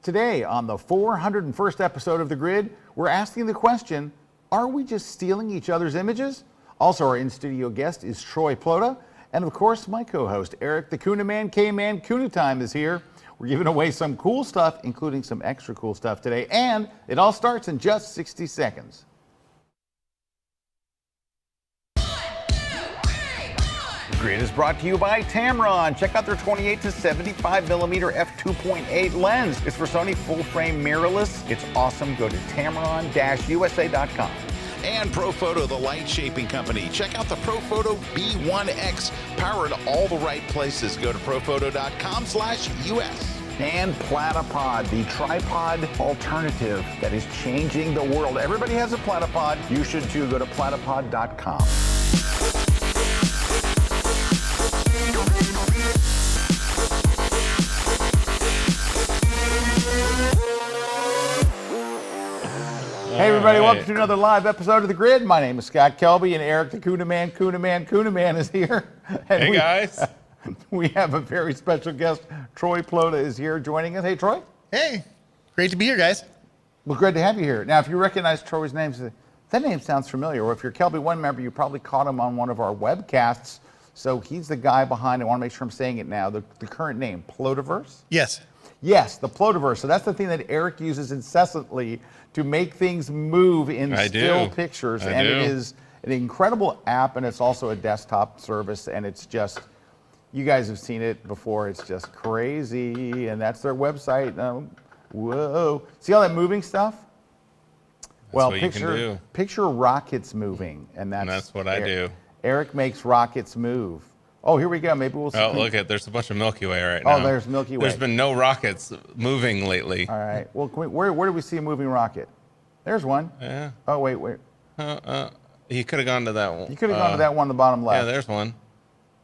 Today, on the 401st episode of The Grid, we're asking the question, are we just stealing each other's images? Also, our in-studio guest is Troy Plota. And of course, my co-host, Erik, the Kuna Man, K-Man, Kuna Time is here. We're giving away some cool stuff, including some extra cool stuff today. And it all starts in just 60 seconds. Grid is brought to you by Tamron. Check out their 28 to 75 millimeter f2.8 lens. It's for Sony full frame mirrorless. It's awesome. Go to tamron-usa.com. And ProPhoto, the light shaping company. Check out the ProPhoto B1X. Power in all the right places. Go to proPhoto.com/US. And Platypod, the tripod alternative that is changing the world. Everybody has a Platypod. You should too. Go to platypod.com. Hey everybody, welcome to another live episode of The Grid. My name is Scott Kelby, and Erik, the Kuna Man is here. And hey guys. We have a very special guest. Troy Plota is here joining us. Hey Troy. Hey, great to be here, guys. Well, great to have you here. Now, if you recognize Troy's name, that name sounds familiar. Or if you're a Kelby One member, you probably caught him on one of our webcasts. So he's the guy behind, I want to make sure I'm saying it now, the current name, Plotaverse? Yes. Yes, the Plotaverse. So that's the thing that Erik uses incessantly to make things move in still pictures. It is an incredible app, and it's also a desktop service, and it's just, you guys have seen it before, it's just crazy, and that's their website. Whoa. See all that moving stuff? Well, picture rockets moving, and that's what I do. Erik makes rockets move. Oh, here we go. Maybe we'll see. Oh, look at, there's a bunch of Milky Way right now. Oh, there's Milky Way. There's been no rockets moving lately. All right. Well, where do we see a moving rocket? There's one. Yeah. Oh, wait. He could have gone to that one. You could have gone to that one on the bottom left. Yeah, there's one.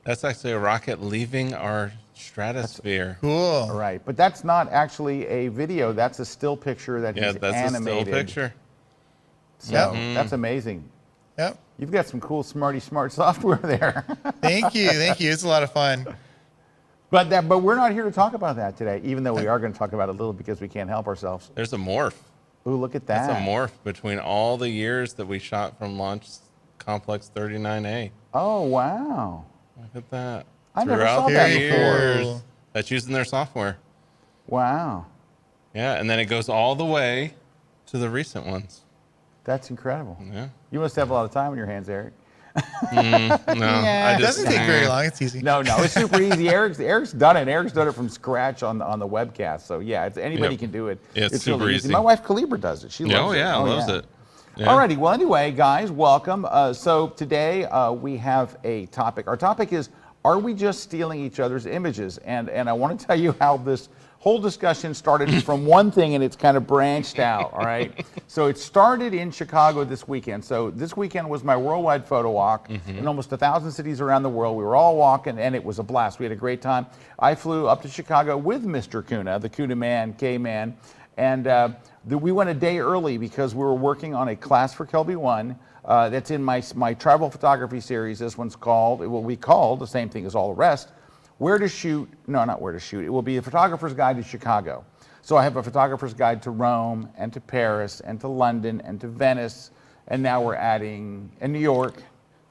That's actually a rocket leaving our stratosphere. Cool. All right. But that's not actually a video. That's a still picture that he's animated. Yeah, that's a still picture. So that's amazing. Yep. You've got some cool smart software there. Thank you. It's a lot of fun. But we're not here to talk about that today, even though we are going to talk about it a little because we can't help ourselves. There's a morph. Ooh, look at that. That's a morph between all the years that we shot from Launch Complex 39A. Oh, wow. Look at that. I never saw that before. Cool. That's using their software. Wow. Yeah, and then it goes all the way to the recent ones. That's incredible. Yeah. You must have a lot of time on your hands, Erik. No, It doesn't take very long. It's easy. No, it's super easy. Erik's done it. Erik's done it from scratch on the webcast. So yeah, anybody can do it. It's super really easy. My wife Calibra does it. She loves it. Loves it. Yeah. Alrighty. Well, anyway, guys, welcome. So today we have a topic. Our topic is: are we just stealing each other's images? And I want to tell you how this whole discussion started from one thing and it's kind of branched out, all right? So it started in Chicago this weekend. So this weekend was my worldwide photo walk in almost 1,000 cities around the world. We were all walking and it was a blast. We had a great time. I flew up to Chicago with Mr. Kuna, the Kuna Man, K-Man, and we went a day early because we were working on a class for Kelby One that's in my travel photography series. This one's called, it will be called the same thing as all the rest, Where to Shoot, no, not Where to Shoot. It will be a photographer's guide to Chicago. So I have a photographer's guide to Rome and to Paris and to London and to Venice, and now we're adding, and New York,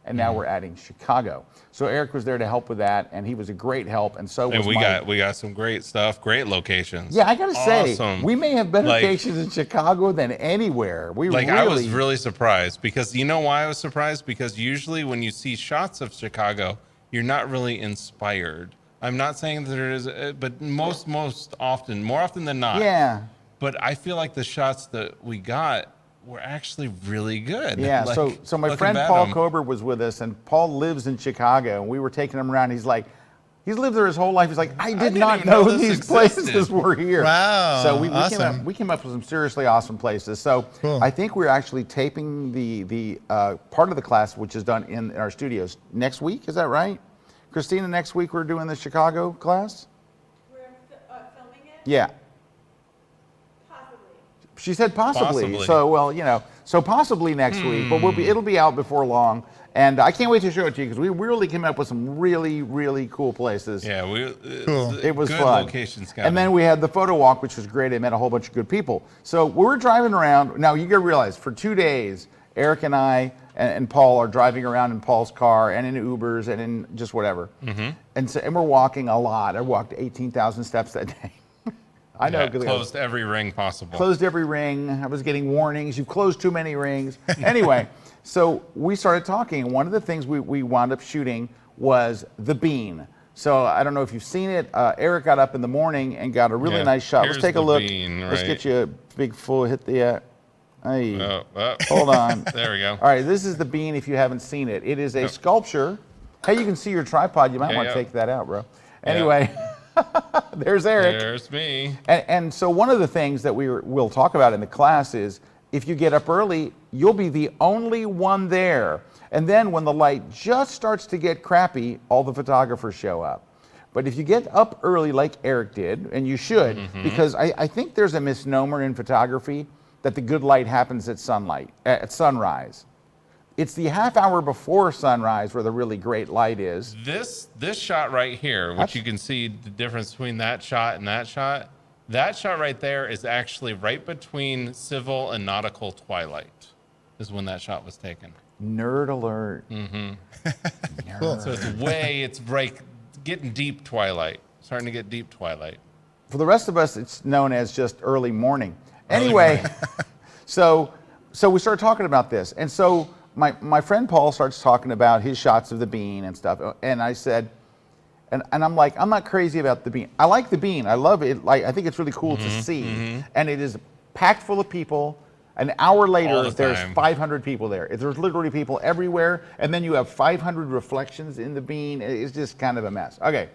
and now we're adding Chicago. So Erik was there to help with that, and he was a great help, and so was we got some great stuff, great locations. Yeah, I gotta say, we may have better locations in Chicago than anywhere. I was really surprised because you know why I was surprised? Because usually when you see shots of Chicago, you're not really inspired. I'm not saying that there is, but most often, more often than not. Yeah. But I feel like the shots that we got were actually really good. Yeah. So my friend Paul Kober was with us, and Paul lives in Chicago, and we were taking him around. He's lived there his whole life. He's like, I did not know these places were here. Wow. So we came up with some seriously awesome places. So cool. I think we're actually taping the part of the class, which is done in our studios next week. Is that right? Christina, next week we're doing the Chicago class? We're filming it? Yeah. Possibly. She said possibly. So, well, So possibly next week, but it'll be out before long. And I can't wait to show it to you because we really came up with some really, really cool places. Yeah, it was good fun. Locations, and then we had the photo walk, which was great. I met a whole bunch of good people. So we were driving around. Now you got to realize, for 2 days, Erik and I and Paul are driving around in Paul's car and in Ubers and in just whatever. And we're walking a lot. I walked 18,000 steps that day. I know. Closed every ring possible. Closed every ring. I was getting warnings. You've closed too many rings. Anyway, so we started talking. And one of the things we wound up shooting was the bean. So I don't know if you've seen it. Erik got up in the morning and got a really nice shot. Let's take a look. Bean, right? Let's get you a big full hit the. Hey, oh. Hold on. There we go. All right, this is the bean if you haven't seen it. It is a sculpture. Hey, you can see your tripod. You might want to take that out, bro. Anyway. There's Erik. There's me. And so one of the things that we'll talk about in the class is if you get up early, you'll be the only one there. And then when the light just starts to get crappy, all the photographers show up. But if you get up early like Erik did, and you should, because I think there's a misnomer in photography that the good light happens at sunrise. It's the half hour before sunrise where the really great light is. This shot right here, which you can see the difference between that shot and that shot right there is actually right between civil and nautical twilight is when that shot was taken. Nerd alert. Cool. So it's getting deep twilight, starting to get deep twilight. For the rest of us, it's known as just early morning. Anyway, so we started talking about this. And so my friend Paul starts talking about his shots of the bean and stuff. And I said, and I'm like, I'm not crazy about the bean. I like the bean. I love it. Like, I think it's really cool to see. And it is packed full of people. An hour later, there's 500 people there. There's literally people everywhere. And then you have 500 reflections in the bean. It's just kind of a mess. Okay.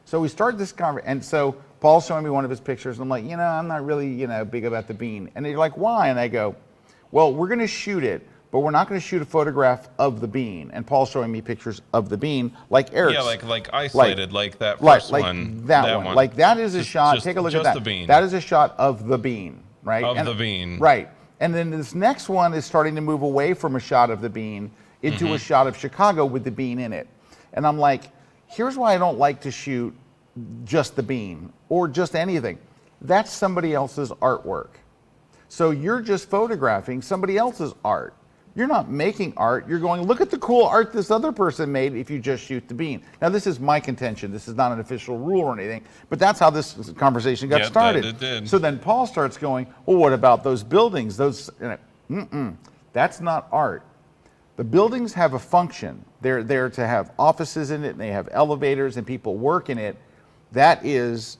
So we start this conversation. And so Paul's showing me one of his pictures. And I'm like, I'm not really, big about the bean. And they're like, why? And I go, well, we're going to shoot it, but we're not going to shoot a photograph of the bean. And Paul's showing me pictures of the bean, like Erik's. Yeah, like isolated, like that first one. That one. Like that is a shot. Take a look at that. The bean. That is a shot of the bean, right? The bean. Right. And then this next one is starting to move away from a shot of the bean into a shot of Chicago with the bean in it. And I'm like, here's why I don't like to shoot just the bean or just anything. That's somebody else's artwork. So you're just photographing somebody else's art. You're not making art. You're going, look at the cool art this other person made if you just shoot the bean. Now, this is my contention. This is not an official rule or anything, but that's how this conversation got started. It did. So then Paul starts going, well, what about those buildings? That's not art. The buildings have a function. They're there to have offices in it, and they have elevators, and people work in it. That is,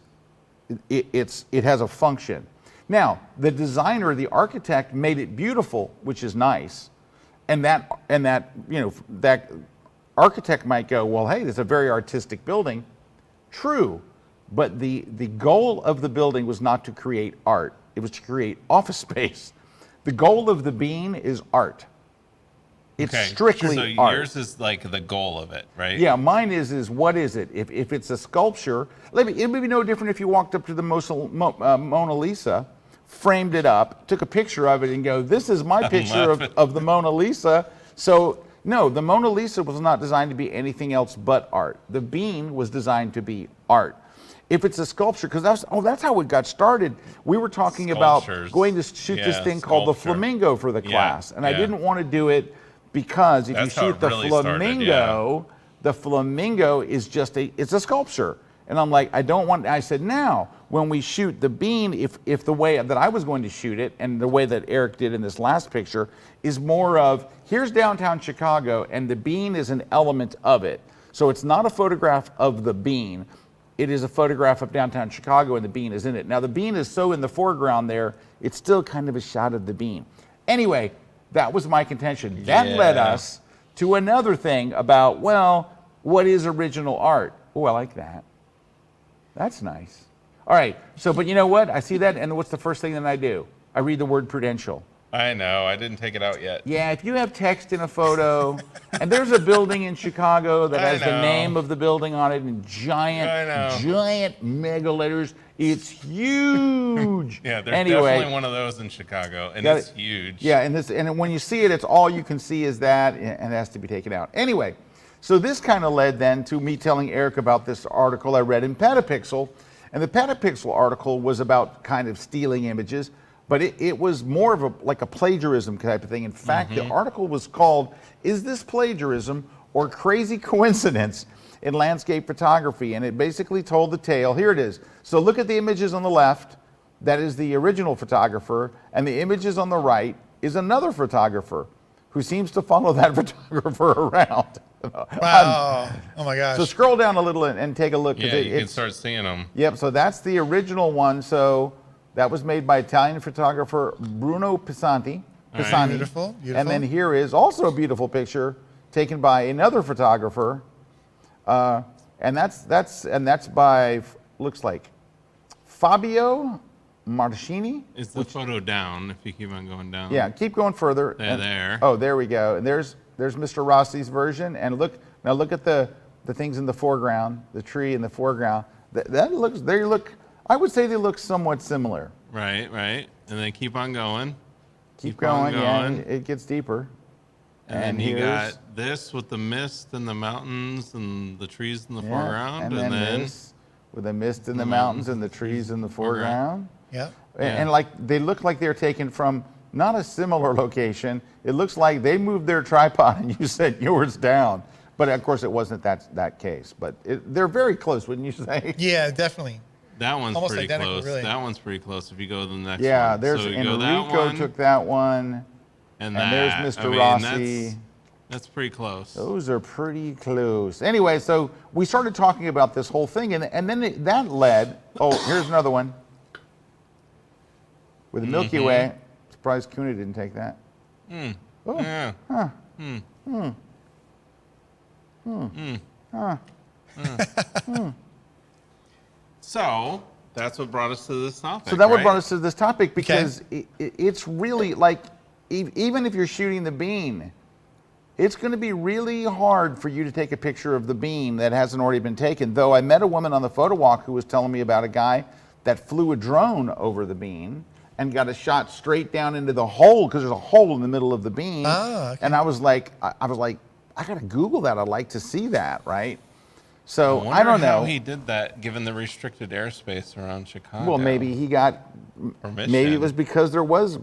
it has a function. Now, the designer, the architect made it beautiful, which is nice. And that architect might go, well, hey, this is a very artistic building. True, but the goal of the building was not to create art. It was to create office space. The goal of the bean is art. It's strictly art. Yours is like the goal of it, right? Yeah, mine is what is it? If it's a sculpture, it would be no different if you walked up to the Mona Lisa, framed it up, took a picture of it and go, this is my picture of the Mona Lisa. So no, the Mona Lisa was not designed to be anything else but art. The bean was designed to be art. If it's a sculpture, because that's how it got started. We were talking about going to shoot this thing called the flamingo for the class. And I didn't want to do it because if you shoot the flamingo, the flamingo is just it's a sculpture. And I'm like, I said, now, when we shoot the bean, if the way that I was going to shoot it and the way that Erik did in this last picture is more of, here's downtown Chicago and the bean is an element of it. So it's not a photograph of the bean. It is a photograph of downtown Chicago and the bean is in it. Now the bean is so in the foreground there, it's still kind of a shot of the bean. Anyway, that was my contention. That led us to another thing about, well, what is original art? Oh, I like that. That's nice. All right, but you know what? I see that, and what's the first thing that I do? I read the word prudential. I know, I didn't take it out yet. Yeah, if you have text in a photo, and there's a building in Chicago that has the name of the building on it in giant mega letters, It's huge. Yeah, there's anyway, definitely one of those in Chicago, and got it's it. huge. Yeah, and when you see it, it's all you can see is that, and it has to be taken out. Anyway, so this kind of led then to me telling Erik about this article I read in Petapixel, and the Petapixel article was about kind of stealing images, but it was more of like a plagiarism type of thing. In fact, the article was called, "Is This Plagiarism or Crazy Coincidence in Landscape Photography?" And it basically told the tale. Here it is. So look at the images on the left. That is the original photographer, and the images on the right is another photographer who seems to follow that photographer around. Wow. Oh my gosh. So scroll down a little and take a look. Yeah, you can start seeing them. Yep, so that's the original one. So that was made by Italian photographer Bruno Pisani. Beautiful, beautiful. And then here is also a beautiful picture taken by another photographer. And that's by, looks like, Fabio Marchini. Is the photo down if you keep on going down? Yeah, keep going further. There. Oh, there we go. And there's Mr. Rossi's version. And look at the things in the foreground, the tree in the foreground. They look, I would say they look somewhat similar. Right. And then keep on going. Keep going, yeah, and it gets deeper. And then you got this with the mist and the mountains and the trees in the foreground. And then this with the mist in the mountains and the trees in the foreground. Yeah. And like they look like they're taken from not a similar location. It looks like they moved their tripod and you set yours down. But of course it wasn't that case. But they're very close, wouldn't you say? Yeah, definitely. That one's almost pretty identical, close. really. That one's pretty close if you go to the next Yeah, one. there's so Enrico took that one. And there's Mr. Rossi. That's pretty close. Those are pretty close. Anyway, so we started talking about this whole thing, and then that led. Oh, here's another one with the Milky Way. Surprised Kuna didn't take that. Oh. Yeah. So that's what brought us to this topic. So that what right? brought us to this topic because it's really like, even if you're shooting the bean, it's going to be really hard for you to take a picture of the bean that hasn't already been taken. Though I met a woman on the photo walk who was telling me about a guy that flew a drone over the bean and got a shot straight down into the hole, because there's a hole in the middle of the bean. Oh, okay. And I was like, I got to Google that. I'd like to see that, right? So I don't know how he did that, given the restricted airspace around Chicago. Well, maybe he got permission. Maybe it was because there was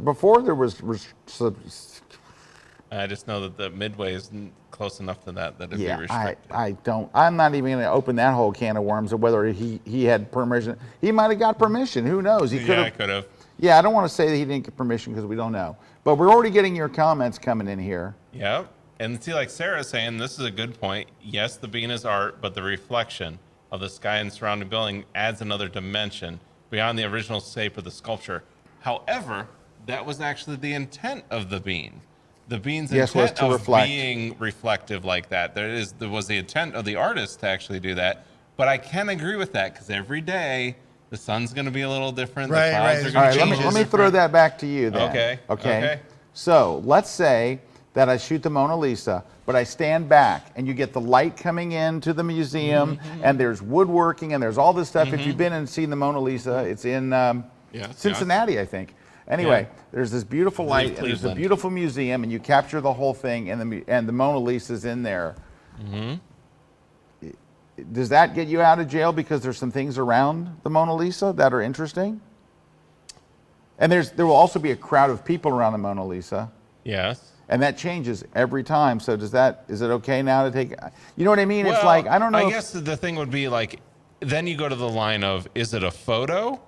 I just know that the Midway is close enough to that it'd be yeah, restricted. I'm not even going to open that whole can of worms of whether he had permission. He might have got permission. Who knows? He Yeah, I could have. Yeah, I don't want to say that he didn't get permission because we don't know. But we're already getting your comments coming in here. Yep. And see, like Sarah's saying, this is a good point. Yes, the bean is art, but the reflection of the sky and surrounding building adds another dimension beyond the original shape of the sculpture. However, that was actually the intent of the bean. The bean's intent of being reflective like that. There was the intent of the artist to actually do that. But I can agree with that, because every day the sun's going to be a little different. Right, the clouds right. are going to change. Let me throw that back to you then. Okay. So let's say that I shoot the Mona Lisa, but I stand back and you get the light coming into the museum and there's woodworking and there's all this stuff. If you've been and seen the Mona Lisa, it's in Cincinnati, I think. Anyway, there's this beautiful light and there's a beautiful museum and you capture the whole thing and the Mona Lisa's in there. Does that get you out of jail because there's some things around the Mona Lisa that are interesting? And there will also be a crowd of people around the Mona Lisa. Yes. And that changes every time. So is it okay now to take, you know what I mean? Well, it's like, I don't know. I guess the thing would be like, then you go to the line of, is it a photo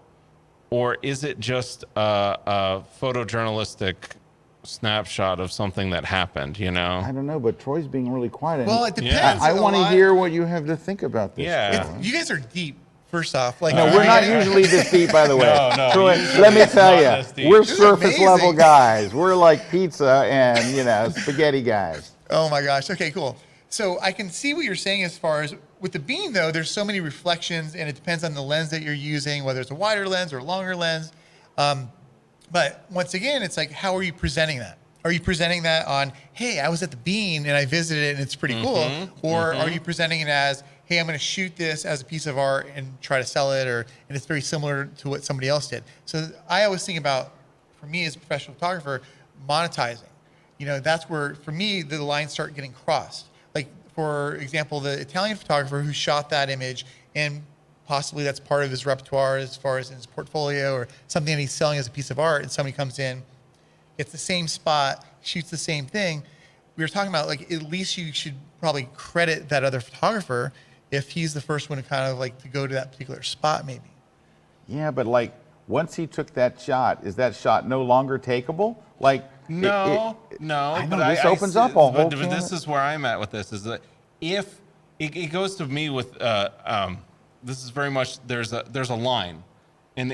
or is it just a photojournalistic snapshot of something that happened, you know? I don't know, but Troy's being really quiet. Well, it depends. Yeah. I want to hear what you have to think about this. Yeah. You guys are deep. First off, like No, we're not usually this deep, by the way. No, Troy, usually let me it's tell not you, this deep. we're This is surface level amazing. guys. We're like pizza and, spaghetti guys. Oh my gosh. Okay, cool. So I can see what you're saying as far as with the bean, though, there's so many reflections and it depends on the lens that you're using, whether it's a wider lens or a longer lens. But once again, it's like, how are you presenting that? Are you presenting that on, hey, I was at the bean and I visited it and it's pretty cool? Or are you presenting it as, hey, I'm going to shoot this as a piece of art and try to sell it, and it's very similar to what somebody else did. So I always think about, for me as a professional photographer, monetizing. That's where, for me, the lines start getting crossed. Like, for example, the Italian photographer who shot that image, and possibly that's part of his repertoire as far as in his portfolio or something that he's selling as a piece of art, and somebody comes in, gets the same spot, shoots the same thing. We were talking about, like, at least you should probably credit that other photographer if he's the first one to kind of like to go to that particular spot, maybe. Yeah, but like once he took that shot, is that shot no longer takeable? Like no. I know, But this opens up a whole But can this is where I'm at with this. Is that if it goes to me with this is very much there's a line, and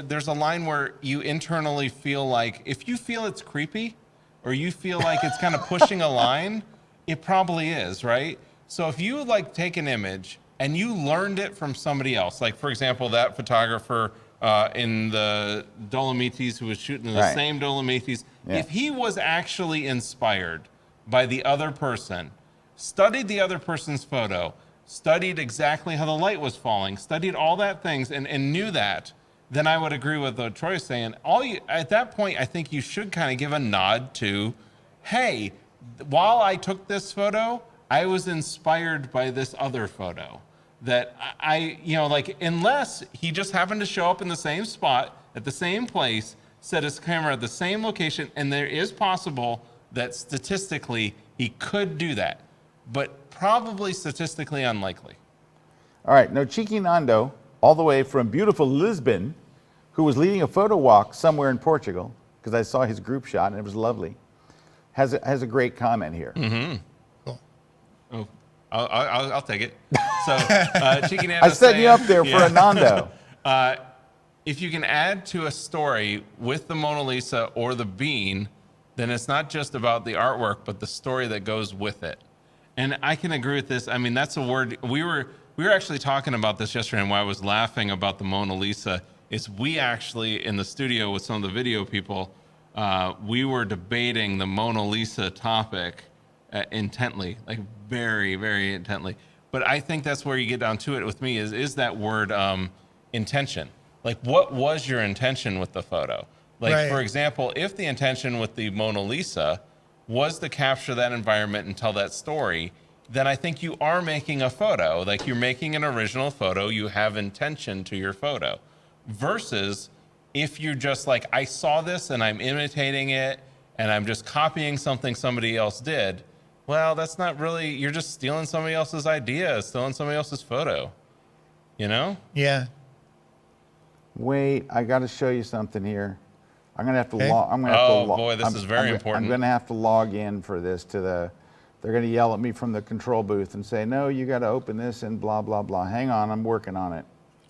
there's a line where you internally feel like if you feel it's creepy, or you feel like it's kind of pushing a line, it probably is, right? So if you like take an image and you learned it from somebody else, like for example, that photographer in the Dolomites who was shooting the same Dolomites, if he was actually inspired by the other person, studied the other person's photo, studied exactly how the light was falling, studied all that things and knew that, then I would agree with what Troy's saying. At that point, I think you should kind of give a nod to, hey, while I took this photo, I was inspired by this other photo that unless he just happened to show up in the same spot at the same place, set his camera at the same location, and there is possible that statistically he could do that, but probably statistically unlikely. All right, now Cheeky Nando, all the way from beautiful Lisbon, who was leading a photo walk somewhere in Portugal, because I saw his group shot and it was lovely, has a great comment here. Mm-hmm. Cool. Oh, I'll take it. So, Cheeky Nando, I set you up there for a Nando. If you can add to a story with the Mona Lisa or the bean, then it's not just about the artwork, but the story that goes with it. And I can agree with this. I mean, that's a word we were actually talking about this yesterday, and why I was laughing about the Mona Lisa is we actually in the studio with some of the video people, we were debating the Mona Lisa topic intently, like very, very intently. But I think that's where you get down to it with me is that word intention. Like, what was your intention with the photo? Like, for example, if the intention with the Mona Lisa was to capture that environment and tell that story, then I think you are making a photo. Like, you're making an original photo. You have intention to your photo. Versus if you're just like, I saw this and I'm imitating it and I'm just copying something somebody else did. Well, that's not really, you're just stealing somebody else's idea, stealing somebody else's photo. You know? Yeah. Wait, I got to show you something here. I'm gonna have to Okay. log. Boy, this is very important. I'm gonna have to log in for this to the. They're gonna yell at me from the control booth and say, "No, you got to open this and blah blah blah." Hang on, I'm working on it.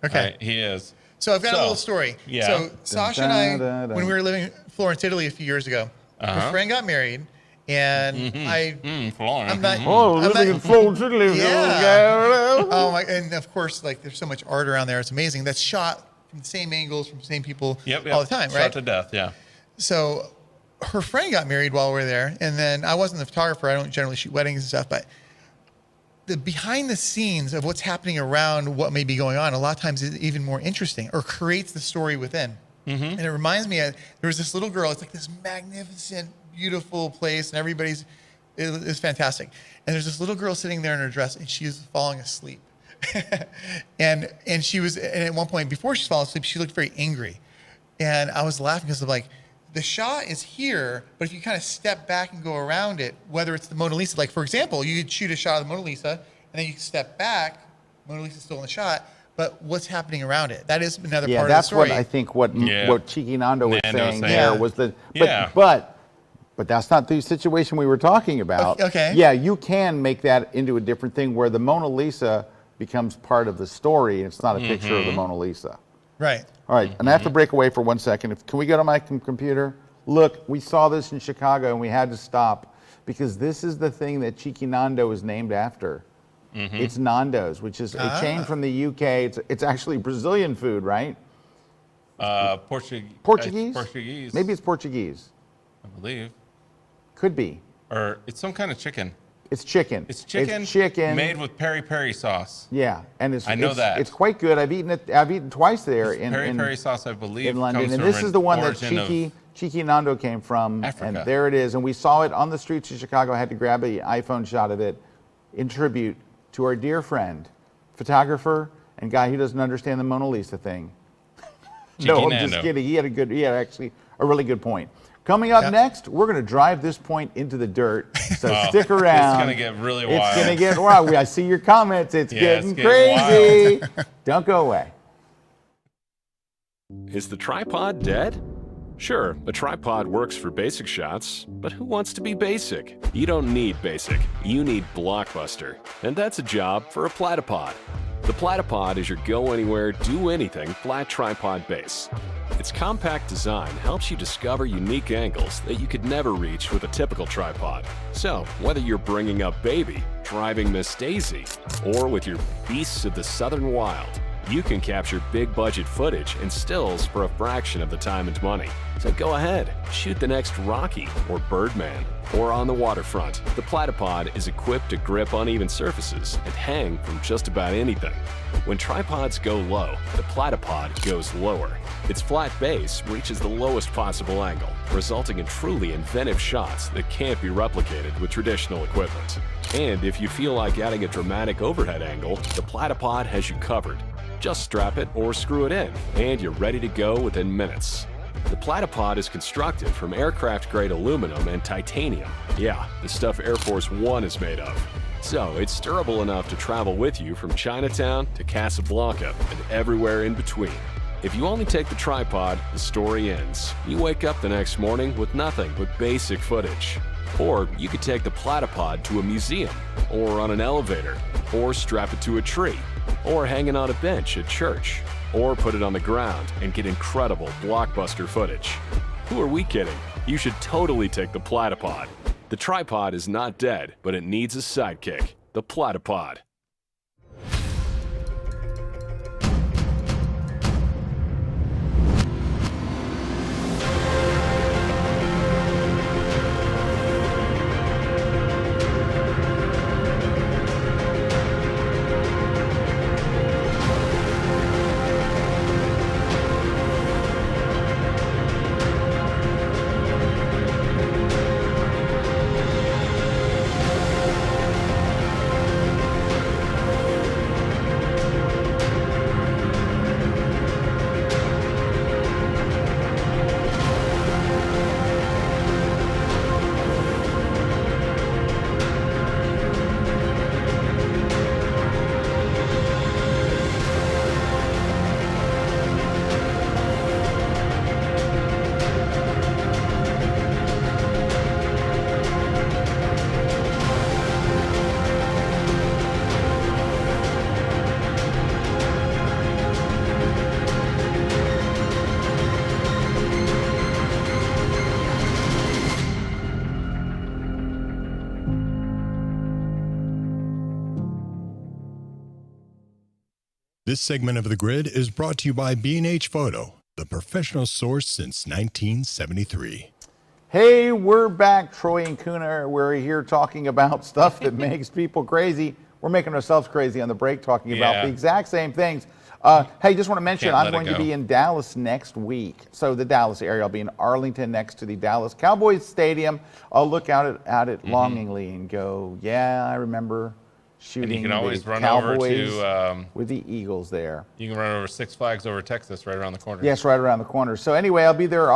Okay. He is. So I've got a little story. Yeah. So Sasha and I, when we were living in Florence, Italy a few years ago, her friend got married, and Florence. I'm not. Living in Florence, Italy. Yeah. Oh my! And of course, like there's so much art around there. It's amazing. That's shot from the same angles, from the same people all the time, right? Shot to death, yeah. So her friend got married while we were there, and then I wasn't the photographer. I don't generally shoot weddings and stuff, but the behind the scenes of what's happening around what may be going on, a lot of times is even more interesting or creates the story within. And it reminds me, there was this little girl. It's like this magnificent, beautiful place, and it's fantastic. And there's this little girl sitting there in her dress, and she is falling asleep. and at one point before she's falling asleep, she looked very angry. And I was laughing because I'm like, the shot is here, but if you kind of step back and go around it, whether it's the Mona Lisa, like for example, you could shoot a shot of the Mona Lisa, and then you step back, Mona Lisa's still in the shot, but what's happening around it? That is another part of the story. Yeah, that's what I think what Cheeky Nando was saying there was the, but that's not the situation we were talking about. Okay. Yeah, you can make that into a different thing where the Mona Lisa becomes part of the story, and it's not a picture of the Mona Lisa. Right. All right, and I have to break away for 1 second. Can we go to my computer? Look, we saw this in Chicago, and we had to stop because this is the thing that Cheeky Nando is named after. It's Nando's, which is a chain from the UK. It's actually Brazilian food, right? Portuguese. Portuguese? Maybe it's Portuguese. I believe. Could be. Or it's some kind of chicken. It's chicken. It's chicken. It's chicken made with peri-peri sauce. Yeah, and I know that. It's quite good. I've eaten twice there in Peri-peri sauce, I believe, in London, comes and from this is the one that origin Cheeky Nando came from. Africa. And there it is, and we saw it on the streets of Chicago. I had to grab an iPhone shot of it in tribute to our dear friend, photographer, and guy who doesn't understand the Mona Lisa thing. No, I'm just kidding. He had actually a really good point. Coming up next, we're going to drive this point into the dirt. So stick around. It's going to get really wild. It's going to get wild. I see your comments. It's getting crazy. Don't go away. Is the tripod dead? Sure, a tripod works for basic shots, but who wants to be basic? You don't need basic. You need blockbuster. And that's a job for a Platypod. The Platypod is your go-anywhere, do-anything flat tripod base. Its compact design helps you discover unique angles that you could never reach with a typical tripod. So, whether you're bringing up baby, driving Miss Daisy, or with your beasts of the southern wild, you can capture big-budget footage and stills for a fraction of the time and money. So go ahead, shoot the next Rocky or Birdman. Or on the waterfront, the Platypod is equipped to grip uneven surfaces and hang from just about anything. When tripods go low, the Platypod goes lower. Its flat base reaches the lowest possible angle, resulting in truly inventive shots that can't be replicated with traditional equipment. And if you feel like adding a dramatic overhead angle, the Platypod has you covered. Just strap it or screw it in, and you're ready to go within minutes. The Platypod is constructed from aircraft-grade aluminum and titanium. Yeah, the stuff Air Force One is made of. So it's durable enough to travel with you from Chinatown to Casablanca and everywhere in between. If you only take the tripod, the story ends. You wake up the next morning with nothing but basic footage. Or you could take the Platypod to a museum, or on an elevator, or strap it to a tree, or hanging on a bench at church, or put it on the ground and get incredible blockbuster footage. Who are we kidding? You should totally take the Platypod. The tripod is not dead, but it needs a sidekick. The Platypod. This segment of The Grid is brought to you by B&H Photo, the professional source since 1973. Hey, we're back. Troy and Kuna, we're here talking about stuff that makes people crazy. We're making ourselves crazy on the break talking about the exact same things. Hey, just want to mention I'm going to be in Dallas next week. So the Dallas area, I'll be in Arlington next to the Dallas Cowboys Stadium. I'll look out at it longingly and go, yeah, I remember shooting. And you can always run Cowboys over to with the Eagles there. You can run over Six Flags over Texas, right around the corner. Yes, right around the corner. So anyway, I'll be there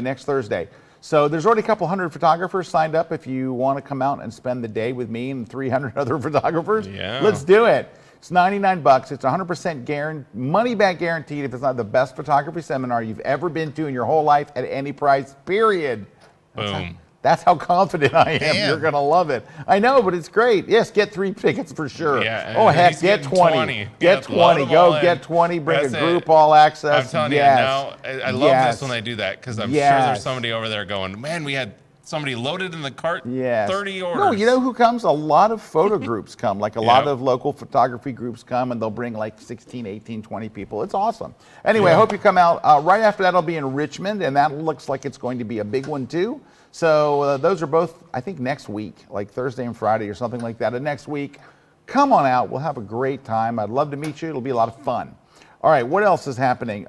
next Thursday. So there's already a couple hundred photographers signed up if you want to come out and spend the day with me and 300 other photographers. Yeah. Let's do it. It's $99. It's 100% money back guaranteed if it's not the best photography seminar you've ever been to in your whole life at any price, period. Boom. That's how confident I am. Damn. You're going to love it. I know, but it's great. Yes, get 3 tickets for sure. Yeah, oh, heck, he's get getting 20. Get Yeah, load 20. them all Go in. get 20. Bring That's a it. group all access. I'm telling yes. you now, I love Yes. this when they do that because I'm sure Yes. there's somebody over there going, man, we had somebody loaded in the cart Yes. 30 orders. No, you know who comes? A lot of photo groups come. Like a lot Yep. of local photography groups come, and they'll bring like 16, 18, 20 people. It's awesome. Anyway, I hope you come out. Right after that, I'll be in Richmond, and that looks like it's going to be a big one too. So those are both, I think, next week, like Thursday and Friday or something like that. And next week, come on out. We'll have a great time. I'd love to meet you. It'll be a lot of fun. All right, what else is happening?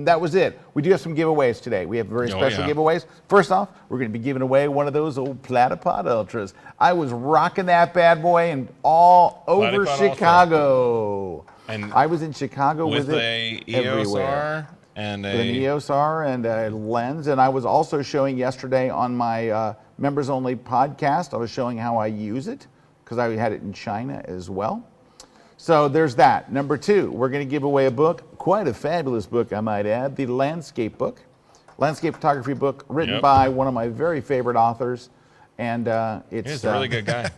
That was it. We do have some giveaways today. We have very special giveaways. First off, we're going to be giving away one of those old Platypod Ultras. I was rocking that bad boy and all over Platypod Chicago. And I was in Chicago with a it EOS everywhere. R and With an a EOS R and a lens. And I was also showing yesterday on my members only podcast, I was showing how I use it because I had it in China as well. So there's that. Number 2, we're going to give away a book, quite a fabulous book, I might add, the landscape book, landscape photography book written by one of my very favorite authors, and he's a really good guy.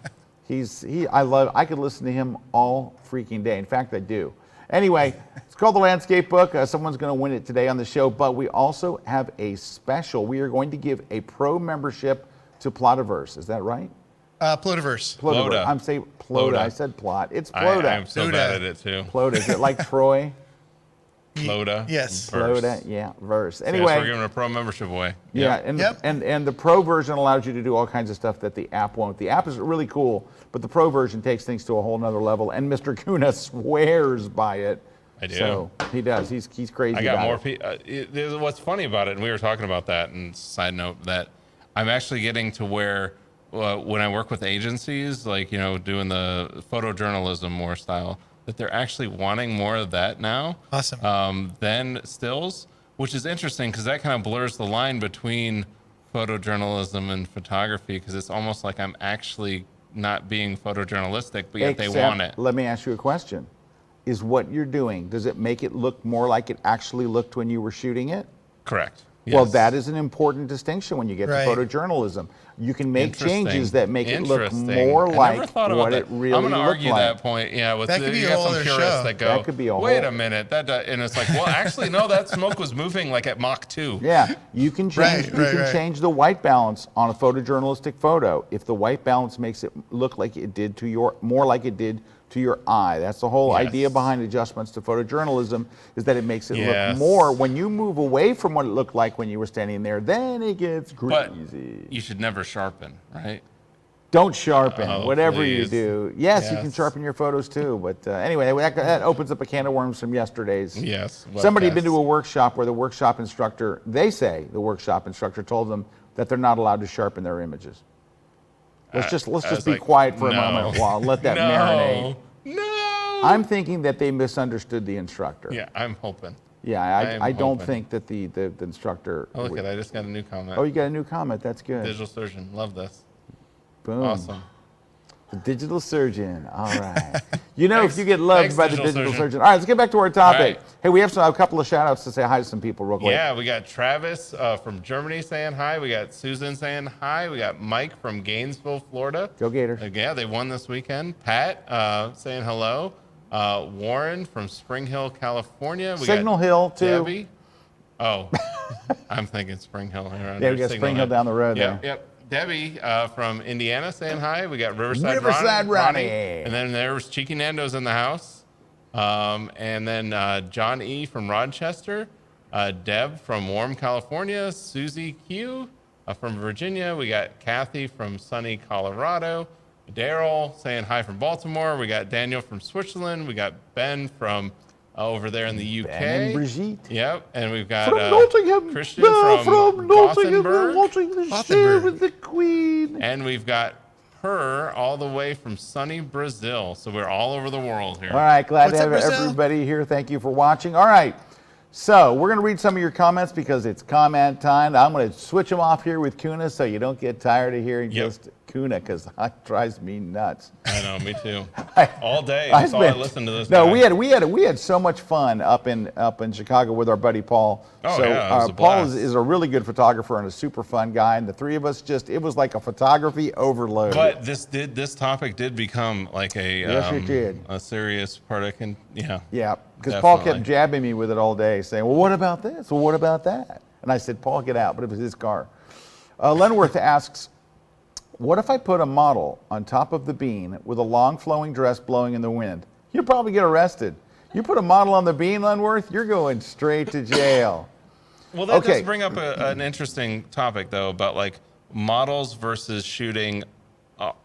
I could listen to him all freaking day. In fact, I do. Anyway, it's called the landscape book. Someone's going to win it today on the show, but we also have a special. We are going to give a pro membership to Plotaverse. Is that right? Plotaverse. Plota. I'm saying Plota. Plota. I said plot. It's Plota. I'm so bad at it too. Plota. Is it like Troy? Plota. Yes. Plota. Yeah. Verse. So yes, Anyway. we're giving a pro membership away. Yeah. Yep. And the pro version allows you to do all kinds of stuff that the app won't. The app is really cool, but the pro version takes things to a whole nother level. And Mr. Kuna swears by it. I do. So he does. He's crazy. I got about more it. people. What's funny about it, and we were talking about that, and side note, that I'm actually getting to where when I work with agencies, like, doing the photojournalism more style, that they're actually wanting more of that now. Awesome. Than stills, which is interesting because that kind of blurs the line between photojournalism and photography, because it's almost like I'm actually not being photojournalistic, but yet they want it. Let me ask you a question. Is what you're doing, does it make it look more like it actually looked when you were shooting it? Correct. Well, Yes. that is an important distinction when you get Right. to photojournalism. You can make Interesting. changes that make it look Interesting. more I never like thought about what that. it really I'm going to looked argue like. that point. Yeah, with That could be you a got whole some other purists show. that go, That could be a wait whole- a minute, and it's like, well, actually, no, that smoke was moving like at Mach 2. Yeah, you can change. Right. Change the white balance on a photojournalistic photo if the white balance makes it look like it did to more like it did to your eye. That's the whole Yes. idea behind adjustments to photojournalism, is that it makes it Yes. look more. When you move away from what it looked like when you were standing there, then it gets But crazy. you should never sharpen, right? Don't sharpen, Oh, whatever you please. do. Yes, you can Yes. sharpen your photos too, but anyway, that opens up a can of worms from yesterday's. Yes. Somebody had been webcasts. to a workshop where the workshop instructor, they say the workshop instructor told them that they're not allowed to sharpen their images. Let's just I was be like, quiet for a no. moment while let that No. marinate. No. I'm thinking that they misunderstood the instructor. Yeah, I'm hoping. Yeah, I'm I don't hoping. think that the instructor. Oh, look at I just got a new comment. Oh, you got a new comment. That's good. Digital surgeon. Love this. Boom. Awesome. The digital surgeon. All right. If Thanks- you get loved thanks, by the digital digital surgeon. surgeon. All right, let's get back to our topic. All right. Hey, we have a couple of shout outs to say hi to some people real quick. Yeah, we got Travis from Germany saying hi. We got Susan saying hi. We got Mike from Gainesville, Florida. Go Gators. Yeah, they won this weekend. Pat saying hello. Warren from Spring Hill, California. We Signal got Hill, too. Debbie. Oh, I'm thinking Spring Hill. Yeah, we got Spring Hill down the road Yep, there. yep. Debbie from Indiana saying hi. We got Riverside Ronnie. And then there was Cheeky Nando's in the house. And then John E. from Rochester. Deb from Warm, California. Susie Q. From Virginia. We got Kathy from sunny Colorado. Daryl saying hi from Baltimore. We got Daniel from Switzerland. We got Ben from over there in the UK. Ben and Brigitte. Yep. And we've got From Nottingham. Christian from Nottingham. Gothenburg. Watching the show with the Queen. And we've got her all the way from sunny Brazil. So we're all over the world here. All right, glad What's to up, have Brazil? everybody here. Thank you for watching. All right, so we're going to read some of your comments because it's comment time. I'm going to switch them off here with Kuna so you don't get tired of hearing Yep. just Kuna, because that drives me nuts. I know, me too. All day. I That's all I spent- listen to this No, guy. we had so much fun up in Chicago with our buddy Paul. Oh, so yeah, it was a Paul blast. is a really good photographer and a super fun guy, and the three of us it was like a photography overload. But this topic did become like a Yes, it did. a serious part. Yeah, because Paul kept Definitely. jabbing me with it all day, saying, well, what about this? Well, what about that? And I said, Paul, get out. But it was his car. Lenworth asks, what if I put a model on top of the bean with a long flowing dress blowing in the wind? You'll probably get arrested. You put a model on the bean, Lenworth, you're going straight to jail. Well, that Okay. does bring up an interesting topic, though, about like models versus shooting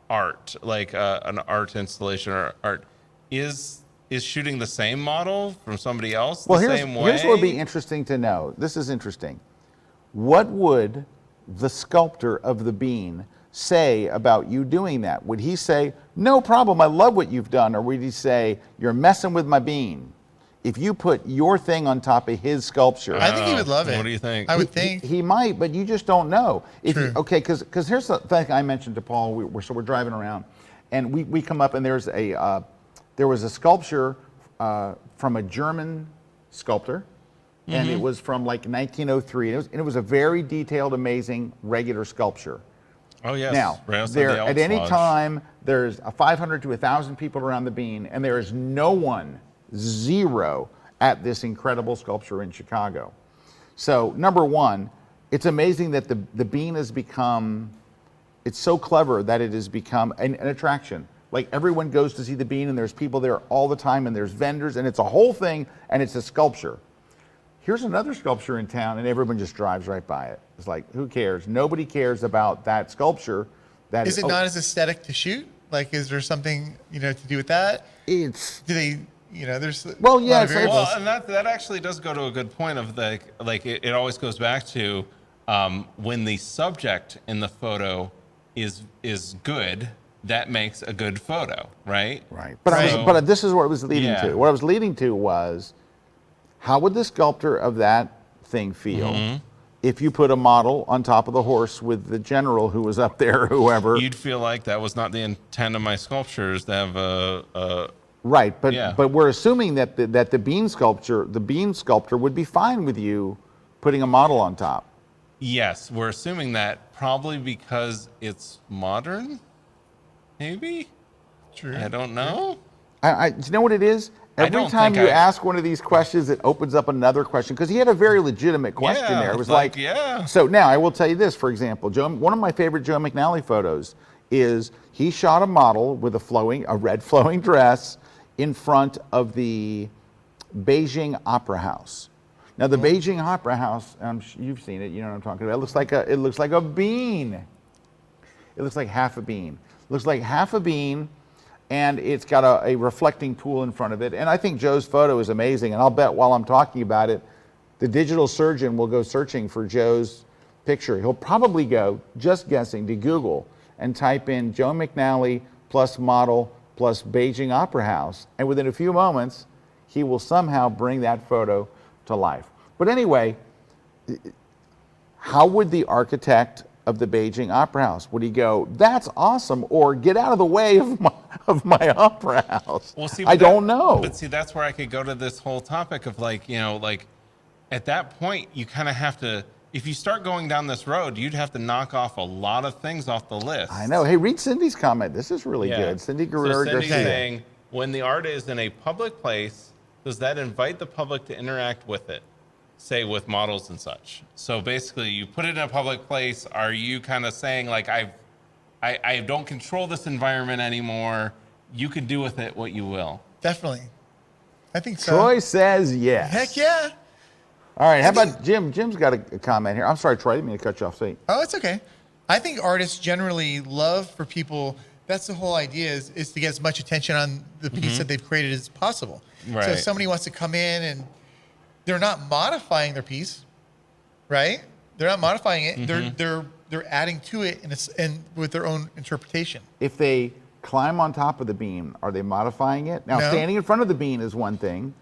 art, like an art installation or art. Is shooting the same model from somebody else Well, the here's same way? what would be interesting to know. This is interesting. What would the sculptor of the bean say about you doing that? Would he say, no problem, I love what you've done? Or would he say, you're messing with my bean? If you put your thing on top of his sculpture. I think he would love it. What do you think? I would think. He might, but you just don't know. True. Okay, because here's the thing I mentioned to Paul. We're driving around, and we come up, and there was a sculpture from a German sculptor, and it was from like 1903. And it was a very detailed, amazing, regular sculpture. Oh, yes. Now, Right outside there the Elks at any Lodge. time, there's 500 to 1,000 people around the bean, and there is no one, zero, at this incredible sculpture in Chicago. So, number one, it's amazing that the bean has become, it's so clever that it has become an attraction. Like, everyone goes to see the bean, and there's people there all the time, and there's vendors, and it's a whole thing, and it's a sculpture. Here's another sculpture in town, and everyone just drives right by it. It's like, who cares? Nobody cares about that sculpture. That Is it not as aesthetic to shoot? Like, is there something, to do with that? It's Do they, there's Well, a yeah, lot of it's- variables. Well, and that actually does go to a good point of it always goes back to when the subject in the photo is good, that makes a good photo, right? right. But Right. but this is what it was leading Yeah. to. What I was leading to was, how would the sculptor of that thing feel Mm-hmm. if you put a model on top of the horse with the general who was up there, whoever? You'd feel like that was not the intent of my sculptures to have a Right, but Yeah. but we're assuming that the bean sculptor would be fine with you putting a model on top. yes. We're assuming that probably because it's modern, maybe. True. I don't know. Do you know what it is? I Every don't time think you I- ask one of these questions, it opens up another question, because he had a very legitimate question Yeah, there. It was like, like, yeah. So now I will tell you this, for example, one of my favorite Joe McNally photos is he shot a model with a red flowing dress in front of the Beijing Opera House. Now the Beijing Opera House, you've seen it, you know what I'm talking about. It looks like a bean. It looks like half a bean. Looks like half a bean, and it's got a reflecting pool in front of it. And I think Joe's photo is amazing. And I'll bet while I'm talking about it, the digital surgeon will go searching for Joe's picture. He'll probably go, just guessing, to Google and type in Joe McNally plus model plus Beijing Opera House. And within a few moments, he will somehow bring that photo to life. But anyway, how would the architect of the Beijing Opera House, would he go, that's awesome, or get out of the way of my opera house? Well, see, I but don't know. But see, that's where I could go to this whole topic of like at that point, you kind of have to, if you start going down this road, you'd have to knock off a lot of things off the list. I know. Hey, read Cindy's comment. This is really Yeah. good. Cindy So Guerrero Cindy's Garcia. saying, when the art is in a public place, does that invite the public to interact with it? Say with models and such. So basically, you put it in a public place. Are you kind of saying like I don't control this environment anymore? You can do with it what you will. Definitely. I think so. Troy says yes. Heck yeah. All right. How about Jim? Jim's got a comment here. I'm sorry, Troy. I didn't mean to cut you off. See. Oh, it's okay. I think artists generally love for people. That's the whole idea is to get as much attention on the piece that they've created as possible. So Right. if somebody wants to come in and they're not modifying their piece, right? They're not modifying it. They're adding to it and with their own interpretation. If they climb on top of the beam, are they modifying it? Now, No. standing in front of the beam is one thing.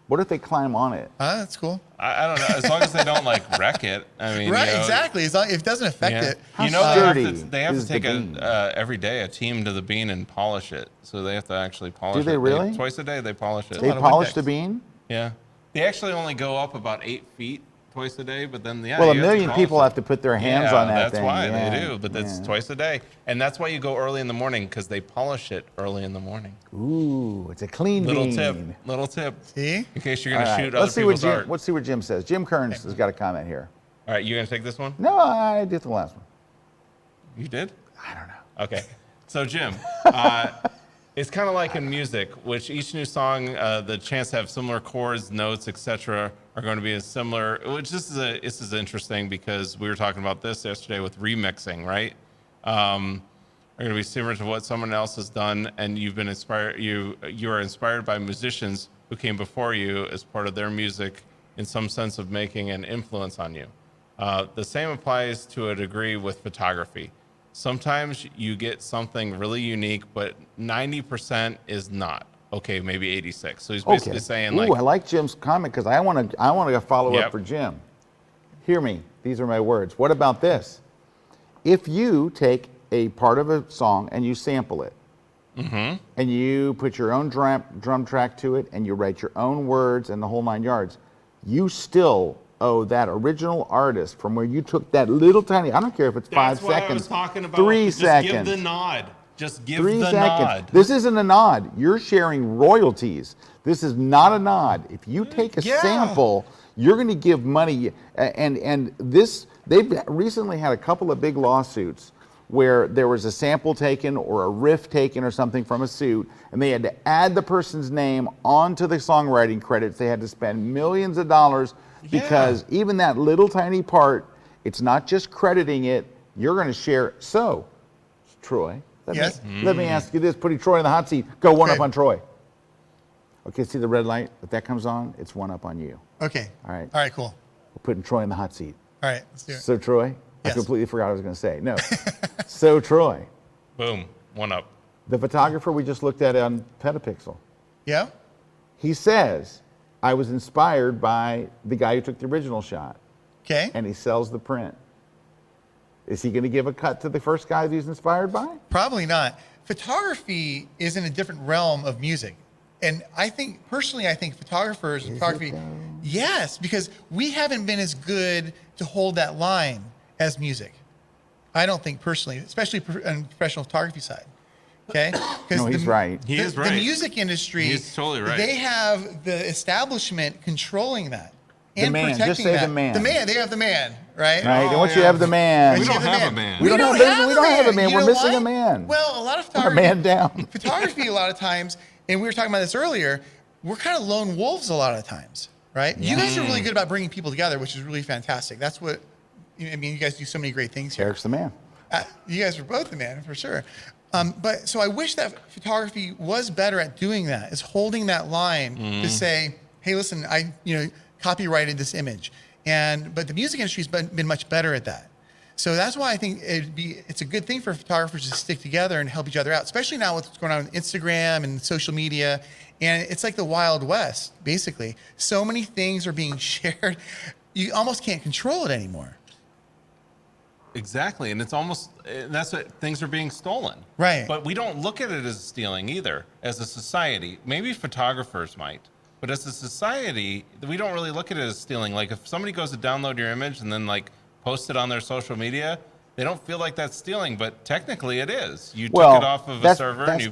What if they climb on it? That's cool. I don't know. As long as they don't like wreck it. I mean, Right, you know, exactly. As long, if it doesn't affect Yeah. it. How You know, sturdy they have is to the take bean? every day a team to the bean and polish it. So they have to actually polish it. they really? Twice a day they polish it. They lot of polish Windex. the beam? Yeah. They actually only go up about 8 feet twice a day, but then Well, a you have to million polish people it. have to put their hands on that that's thing. why Yeah, they do, but that's yeah. twice a day. And that's why you go early in the morning, because they polish it early in the morning. Ooh, it's a clean Little bean. tip, See? in case you're All going to right, shoot other let's see what people's Jim. art. Let's see what Jim says. Jim Kearns has got a comment here. All right, you going to take this one? No, I did the last one. You did? I don't know. Okay. So, Jim, it's kind of like in music, which each new song, the chance to have similar chords, notes, etc., are going to be as similar. Which this is interesting because we were talking about this yesterday with remixing, right? Are going to be similar to what someone else has done, and you've been inspired. You are inspired by musicians who came before you as part of their music, in some sense of making an influence on you. The same applies to a degree with photography. Sometimes you get something really unique, but 90% is not. Okay, maybe 86. So he's basically saying like, I like Jim's comment because I want to follow Yep. up for Jim. Hear me. These are my words. What about this? If you take a part of a song and you sample it, and you put your own drum track to it, and you write your own words and the whole 9 yards, you still owe that original artist from where you took that little tiny, I don't care if it's 5 that's what seconds, I was talking about. 3 Just seconds. give the nod. Just give 3 the seconds. nod. This isn't a nod. You're sharing royalties. This is not a nod. If you take a sample, you're going to give money. And this, they've recently had a couple of big lawsuits where there was a sample taken or a riff taken or something from a suit, and they had to add the person's name onto the songwriting credits. They had to spend millions of dollars because even that little tiny part, it's not just crediting it, you're going to share. So, Troy, let me ask you this, putting Troy in the hot seat, go one up on Troy. Okay, see the red light? If that comes on, it's one up on you. Okay. All right. All right, cool. We're putting Troy in the hot seat. All right, let's do it. So, Troy, I Yes. completely forgot what I was going to say. No. So, Troy, Boom. One up. the photographer we just looked at on Petapixel, Yeah? he says, I was inspired by the guy who took the original shot, Okay. and he sells the print. Is he going to give a cut to the first guy that he's inspired by? Probably not. Photography is in a different realm of music. And I think, personally, I think photography, yes, because we haven't been as good to hold that line as music. I don't think personally, especially on the professional photography side. Okay? No, he's right. He is right. The music industry, He's totally right. they have the establishment controlling that. The And man. protecting Just say that. the man. The man. They have the man, right? Right? And once you have the man, We Once you don't have a man. We don't have a man. You We're know missing why? a man. Well, a lot of We're a photography, man down. photography, a lot of times, and we were talking about this earlier, we're kind of lone wolves a lot of times, right? You guys are really good about bringing people together, which is really fantastic. That's what, I mean, you guys do so many great things here. Eric's the man. You guys are both the man, for sure. But so I wish that photography was better at doing that, is holding that line to say, hey, listen, I copyrighted this image. But the music industry's been much better at that. So that's why I think it's a good thing for photographers to stick together and help each other out, especially now with what's going on with Instagram and social media. And it's like the Wild West, basically. So many things are being shared, you almost can't control it anymore. Exactly, and it's almost that's what things are being stolen. Right. But we don't look at it as stealing either, as a society. Maybe photographers might, but as a society, we don't really look at it as stealing. Like if somebody goes to download your image and then like post it on their social media, they don't feel like that's stealing, but technically it is. You took it off of a server. That's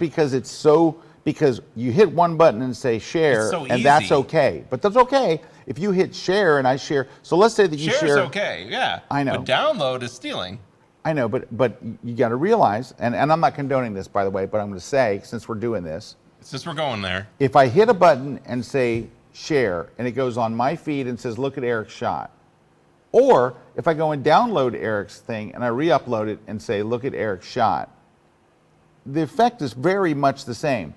because you hit one button and say share, It's so and that's easy. okay. But that's okay if you hit share and I share. So let's say that you Share's share. okay, yeah. I know. But download is stealing. I know, but you got to realize, and I'm not condoning this, by the way, but I'm going to say, since we're doing this, Since we're going there. if I hit a button and say share, and it goes on my feed and says, look at Eric's shot, or if I go and download Eric's thing and I re-upload it and say, look at Eric's shot, the effect is very much the same.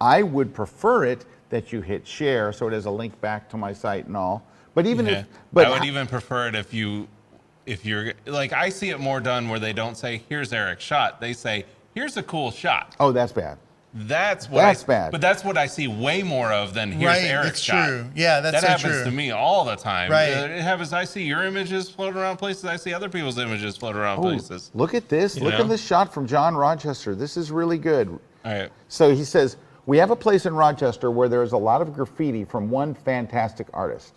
I would prefer it that you hit share so it has a link back to my site and all. But even Yeah. if, but I would even prefer it if you're like, I see it more done where they don't say, here's Eric's shot. They say, here's a cool shot. oh, that's bad. That's what That's bad. But that's what I see way more of than here's Right, Eric's that's shot. true. Yeah, that's that so happens true. to me all the time. Right. It happens. I see your images floating around places. I see other people's images floating around places. Look at this. You Look know? at this shot from John Rochester. This is really good. All right. So he says, we have a place in Rochester where there is a lot of graffiti from one fantastic artist.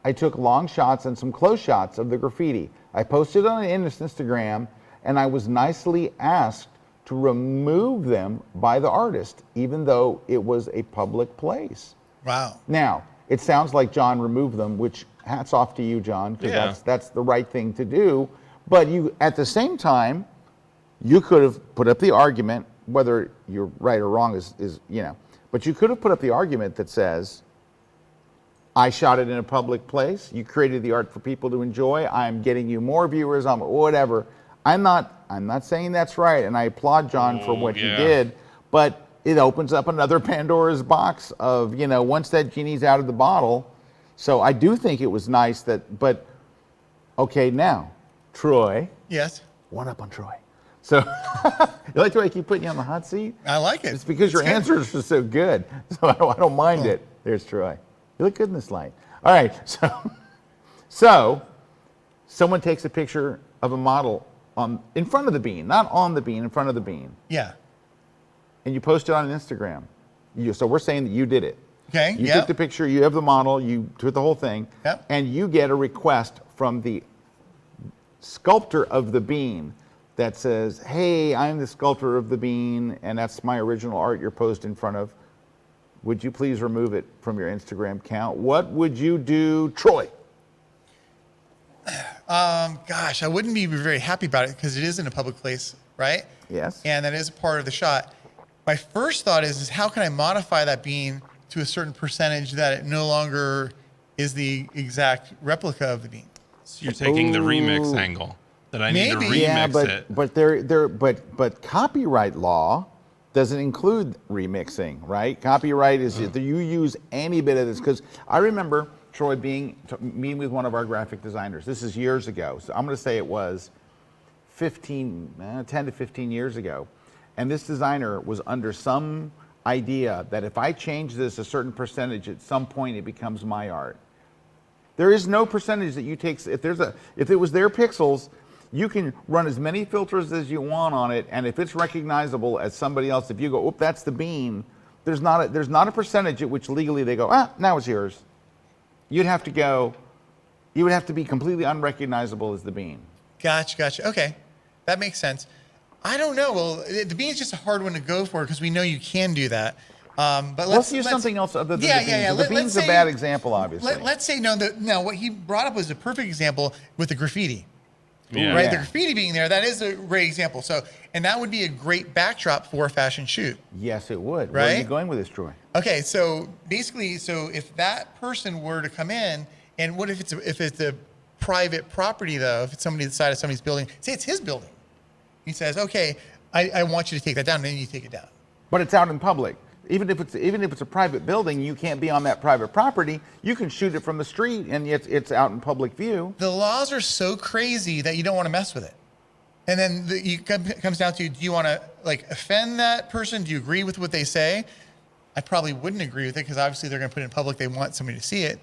I took long shots and some close shots of the graffiti. I posted on Instagram, and I was nicely asked to remove them by the artist, even though it was a public place. Wow. Now, it sounds like John removed them, which hats off to you, John, because Yeah. that's the right thing to do. But you, at the same time, you could have put up the argument, whether you're right or wrong is but you could have put up the argument that says, I shot it in a public place. You created the art for people to enjoy. I'm getting you more viewers. I'm whatever. I'm not saying that's right, and I applaud John for what he did, but it opens up another Pandora's box of, once that genie's out of the bottle. So I do think it was nice but okay, now, Troy. Yes. One up on Troy. So you like the way I keep putting you on the hot seat? I like it. It's because your answers are so good. So I don't mind it. There's Troy. You look good in this light. All right, so someone takes a picture of a model in front of the bean, not on the bean, in front of the bean. Yeah. And you post it on Instagram. So we're saying that you did it. Okay. You took the picture, you have the model, you took the whole thing, and you get a request from the sculptor of the bean that says, hey, I'm the sculptor of the bean, and that's my original art you're posed in front of. Would you please remove it from your Instagram account? What would you do, Troy? Gosh, I wouldn't be very happy about it because it is in a public place, right? Yes. And that is part of the shot. My first thought is how can I modify that bean to a certain percentage that it no longer is the exact replica of the bean? So you're taking the remix angle that I need to remix it. But copyright law doesn't include remixing, right? Copyright is that you use any bit of this, because I remember Troy meeting with one of our graphic designers. This is years ago, so I'm going to say it was 10 to 15 years ago, and this designer was under some idea that if I change this a certain percentage, at some point it becomes my art. There is no percentage that you take. If it was their pixels, you can run as many filters as you want on it, and if it's recognizable as somebody else, if you go, "Oop, that's the bean," there's not a percentage at which legally they go, now it's yours. You would have to be completely unrecognizable as the bean. Gotcha. Okay, that makes sense. I don't know. Well, the bean is just a hard one to go for because we know you can do that. But let's use something else other than the bean. Yeah. The bean's a bad example, obviously. Let's say no. What he brought up was a perfect example with the graffiti. Yeah. Right, the graffiti being there, that is a great example. So, and that would be a great backdrop for a fashion shoot. Yes, it would. Right? Where are you going with this, Troy? Okay, so basically, if that person were to come in, and what if it's a private property though? If it's somebody inside of somebody's building, say it's his building, he says, okay, I want you to take that down, and then you take it down. But it's out in public. Even if it's a private building, you can't be on that private property. You can shoot it from the street, and it's out in public view. The laws are so crazy that you don't want to mess with it. And then it comes down to, do you want to offend that person? Do you agree with what they say? I probably wouldn't agree with it because obviously they're going to put it in public. They want somebody to see it.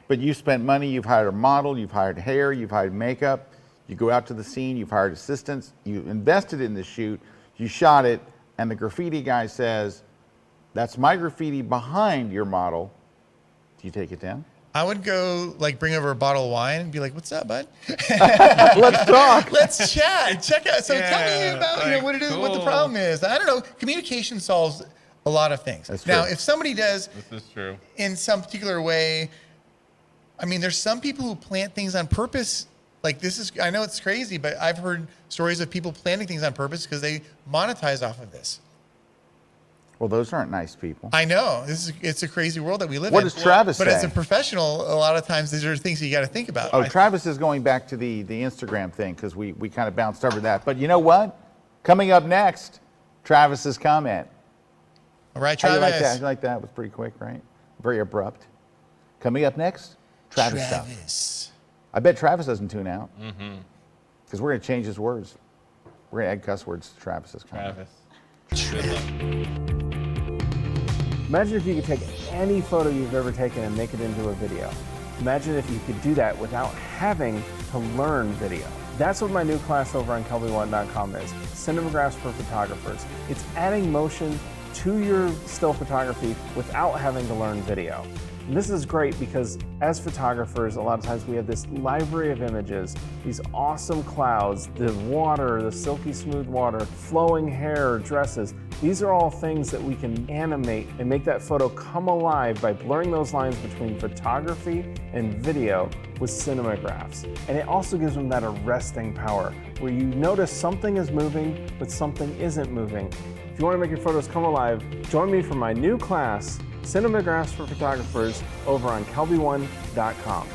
But you spent money. You've hired a model. You've hired hair. You've hired makeup. You go out to the scene. You've hired assistants. You invested in the shoot. You shot it, and the graffiti guy says, that's my graffiti behind your model. Do you take it down? I would go bring over a bottle of wine and be like, what's up, bud? Let's talk. Let's chat. Check out. So tell me about what it is, what the problem is. I don't know. Communication solves a lot of things. That's true. Now, if somebody does This is true. in some particular way, I mean, there's some people who plant things on purpose. I know it's crazy, but I've heard stories of people planting things on purpose because they monetize off of this. Well, those aren't nice people. I know. It's a crazy world that we live in. What does Travis say? But as a professional, a lot of times these are things you got to think about. Oh, Travis is going back to the Instagram thing because we kind of bounced over that. But you know what? Coming up next, Travis's comment. All right, How Travis. you like that? You like that? It was pretty quick, right? Very abrupt. Coming up next, Travis stuff. I bet Travis doesn't tune out because we're going to change his words. We're going to add cuss words to Travis's comment. Travis. Good luck. Imagine if you could take any photo you've ever taken and make it into a video. Imagine if you could do that without having to learn video. That's what my new class over on kelby1.com is, Cinemagraphs for Photographers. It's adding motion to your still photography without having to learn video. And this is great because as photographers, a lot of times we have this library of images, these awesome clouds, the water, the silky smooth water, flowing hair, dresses. These are all things that we can animate and make that photo come alive by blurring those lines between photography and video with Cinemagraphs. And it also gives them that arresting power, where you notice something is moving, but something isn't moving. If you want to make your photos come alive, join me for my new class, Cinemagraphs for Photographers, over on kelby1.com.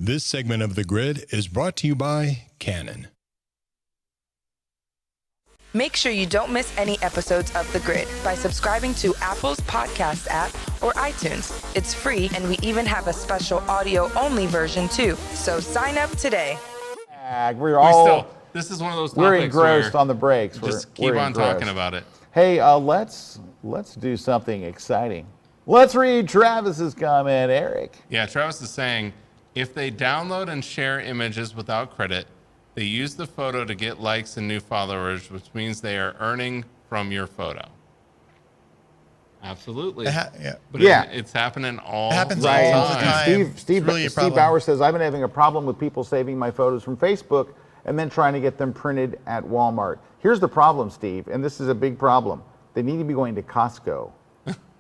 This segment of The Grid is brought to you by Canon. Make sure you don't miss any episodes of The Grid by subscribing to Apple's podcast app or iTunes. It's free, and we even have a special audio-only version too. So sign up today. This is one of those topics we're engrossed where on the breaks. Just We're keep on engrossed. talking about it. Hey, let's do something exciting. Let's read Travis's comment, Erik. Yeah, Travis is saying, if they download and share images without credit, they use the photo to get likes and new followers, which means they are earning from your photo. Absolutely. But it's happening all happens the all time. the time. Steve Bauer says, I've been having a problem with people saving my photos from Facebook and then trying to get them printed at Walmart. Here's the problem, Steve, and this is a big problem. They need to be going to Costco.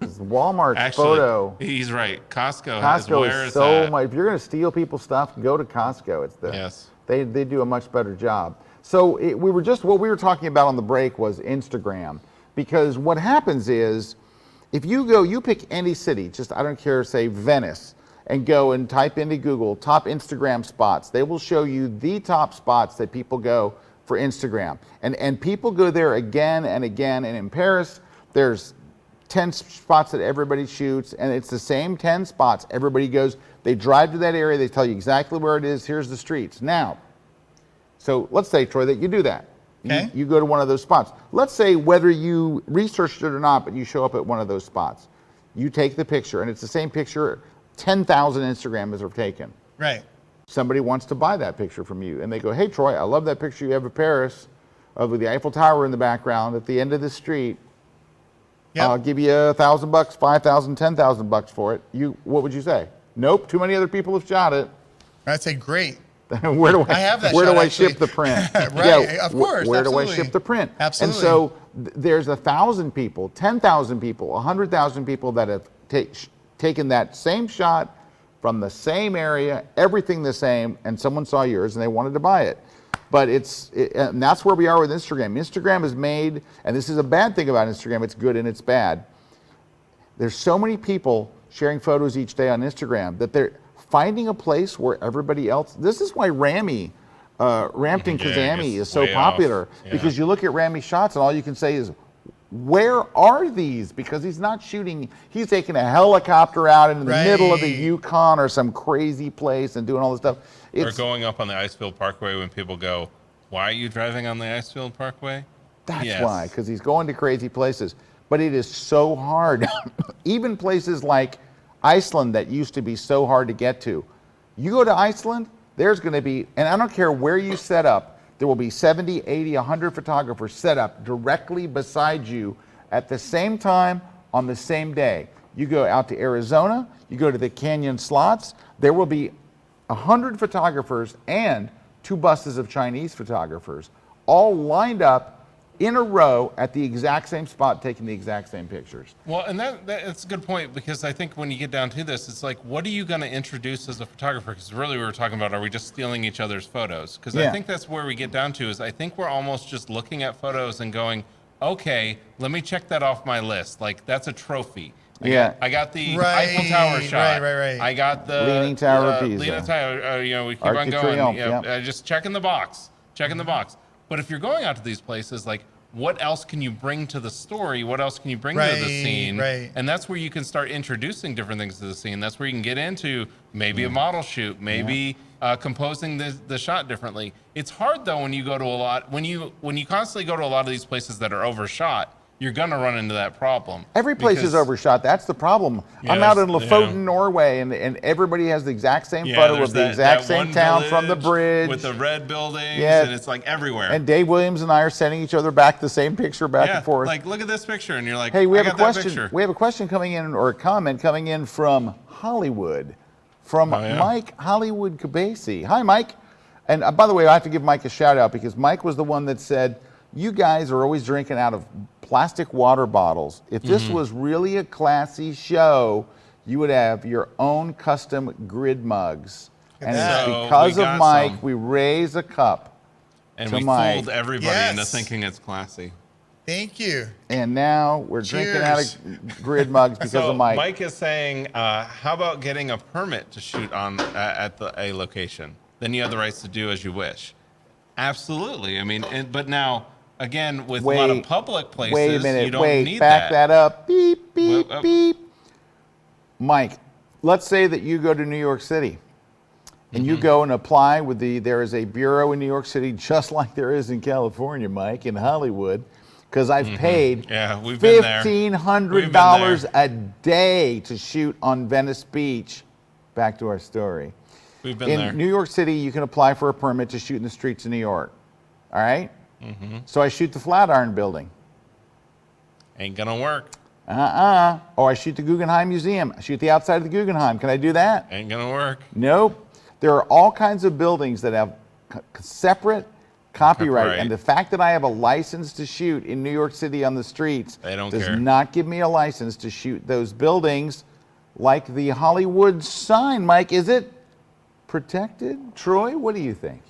Walmart's photo. He's right. Costco is so much. If you're going to steal people's stuff, go to Costco. It's yes. They do a much better job. So what we were talking about on the break was Instagram, because what happens is, if you pick any city, just I don't care, say Venice, and go and type into Google top Instagram spots, they will show you the top spots that people go for Instagram, and people go there again and again. And in Paris, there's 10 spots that everybody shoots, and it's the same 10 spots. Everybody goes, they drive to that area, they tell you exactly where it is, here's the streets. Now, so let's say, Troy, that you do that. Okay. You go to one of those spots. Let's say whether you researched it or not, but you show up at one of those spots. You take the picture, and it's the same picture 10,000 Instagrammers have taken. Right. Somebody wants to buy that picture from you, and they go, hey, Troy, I love that picture you have of Paris, of the Eiffel Tower in the background at the end of the street. Yep. I'll give you $1,000, $5,000, $10,000 for it. What would you say? Nope, too many other people have shot it. I'd say great. Where do I have that where shot, do I actually. ship the print? Right, of course. Where absolutely. do I ship the print? Absolutely. And so there's 1,000 people, 10,000 people, 100,000 people that have taken that same shot from the same area, everything the same, and someone saw yours and they wanted to buy it. But and that's where we are with Instagram. Instagram is made, and this is a bad thing about Instagram, it's good and it's bad. There's so many people sharing photos each day on Instagram that they're finding a place where everybody else, this is why Rami Ramtin Yeah, Kazami it's is so way popular off. Yeah. because you look at Rami's shots and all you can say is, where are these? Because he's not shooting, he's taking a helicopter out into the middle of the Yukon or some crazy place and doing all this stuff. Or going up on the Icefield Parkway when people go, why are you driving on the Icefield Parkway? That's why, because he's going to crazy places. But it is so hard. Even places like Iceland that used to be so hard to get to. You go to Iceland, there's going to be, and I don't care where you set up, there will be 70, 80, 100 photographers set up directly beside you at the same time on the same day. You go out to Arizona, you go to the Canyon Slots, there will be 100 photographers and 2 buses of Chinese photographers all lined up in a row at the exact same spot taking the exact same pictures. Well, and that's a good point, because I think when you get down to this, it's like, what are you going to introduce as a photographer? Because really we were talking about, are we just stealing each other's photos? Because I think that's where we get down to, is I think we're almost just looking at photos and going, okay, let me check that off my list. Like, that's a trophy. I got the Eiffel Tower shot. Right. I got the Leaning Tower of Pisa. Leaning Tower, we keep Arc on de going. Triomphe, Just checking the box. But if you're going out to these places, like, what else can you bring to the story? What else can you bring to the scene? And that's where you can start introducing different things to the scene. That's where you can get into maybe a model shoot, maybe composing the shot differently. It's hard though when you go to when you constantly go to a lot of these places that are overshot. You're gonna run into that problem. Every place is overshot. That's the problem. I'm out in Lofoten, Norway, and everybody has the exact same photo of the exact same town from the bridge with the red buildings, and it's like everywhere. And Dave Williams and I are sending each other back the same picture back and forth. Like, look at this picture, and you're like, hey, we have I a got that question. picture. We have a question coming in, or a comment coming in from Hollywood, from Mike Hollywood Cabasi. Hi, Mike. And by the way, I have to give Mike a shout out because Mike was the one that said, you guys are always drinking out of plastic water bottles. If this was really a classy show, you would have your own custom grid mugs. And it's because of Mike, we raise a cup and to we Mike. fooled everybody into thinking it's classy. Thank you. And now we're drinking out of grid mugs because of Mike. Mike is saying, how about getting a permit to shoot on at a location? Then you have the rights to do as you wish. Absolutely. I mean, but now, again, with a lot of public places, wait a minute, you don't need back that up. Beep, beep, Well, beep. Mike, let's say that you go to New York City and you go and apply with there is a bureau in New York City just like there is in California, Mike, in Hollywood, because I've paid $1,500 a day to shoot on Venice Beach. Back to our story. We've been there. In New York City, you can apply for a permit to shoot in the streets of New York. All right? So I shoot the Flatiron Building. Ain't gonna work. Or I shoot the Guggenheim Museum. I shoot the outside of the Guggenheim. Can I do that? Ain't gonna work. Nope. There are all kinds of buildings that have separate copyright. And the fact that I have a license to shoot in New York City on the streets does not give me a license to shoot those buildings like the Hollywood sign. Mike, is it protected? Troy, what do you think?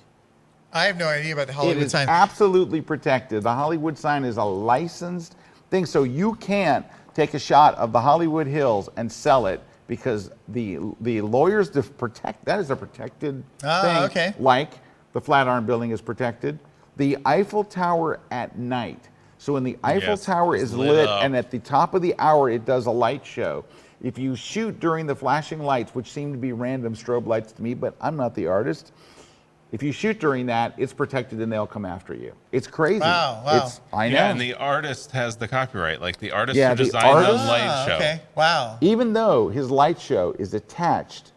I have no idea about the Hollywood sign. It is absolutely protected. The Hollywood sign is a licensed thing, so you can't take a shot of the Hollywood Hills and sell it because the lawyers to protect that is a protected thing. Okay. Like the Flatiron Building is protected. The Eiffel Tower at night. So when the Eiffel Tower is lit and at the top of the hour it does a light show. If you shoot during the flashing lights, which seem to be random strobe lights to me, but I'm not the artist. If you shoot during that, it's protected and they'll come after you. It's crazy. Wow. I know. Yeah, and the artist has the copyright. Like the artist who designed the light show. Okay. Wow. Even though his light show is attached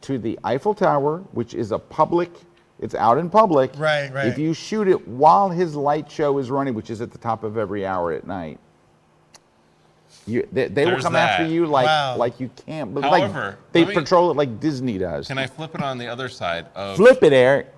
to the Eiffel Tower, which is it's out in public. Right. If you shoot it while his light show is running, which is at the top of every hour at night, they will come after you like you can't. But However, they patrol it like Disney does. Can I flip it on the other side of? Flip it, Eric.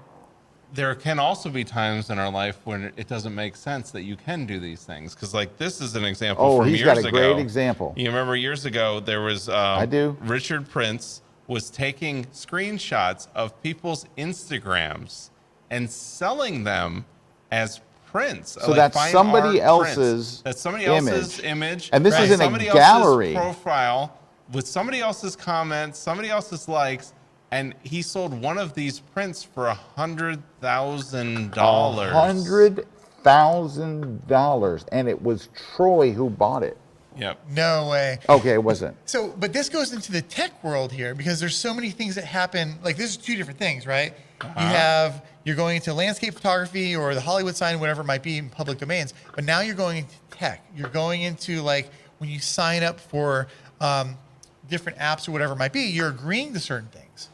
There can also be times in our life when it doesn't make sense that you can do these things. Because like this is an example from years ago. Oh, he's got a great example. You remember years ago there was I do. Richard Prince was taking screenshots of people's Instagrams and selling them as prints. So that's somebody else's image. And this is in a gallery. Profile with somebody else's comments, somebody else's likes, and he sold one of these prints for $100,000. $100,000, and it was Troy who bought it. Yep. No way. Okay, it wasn't. So, but this goes into the tech world here because there's so many things that happen. Like, this is two different things, right? You're going into landscape photography or the Hollywood sign, whatever it might be in public domains. But now you're going into tech. You're going into, like, when you sign up for different apps or whatever it might be, you're agreeing to certain things,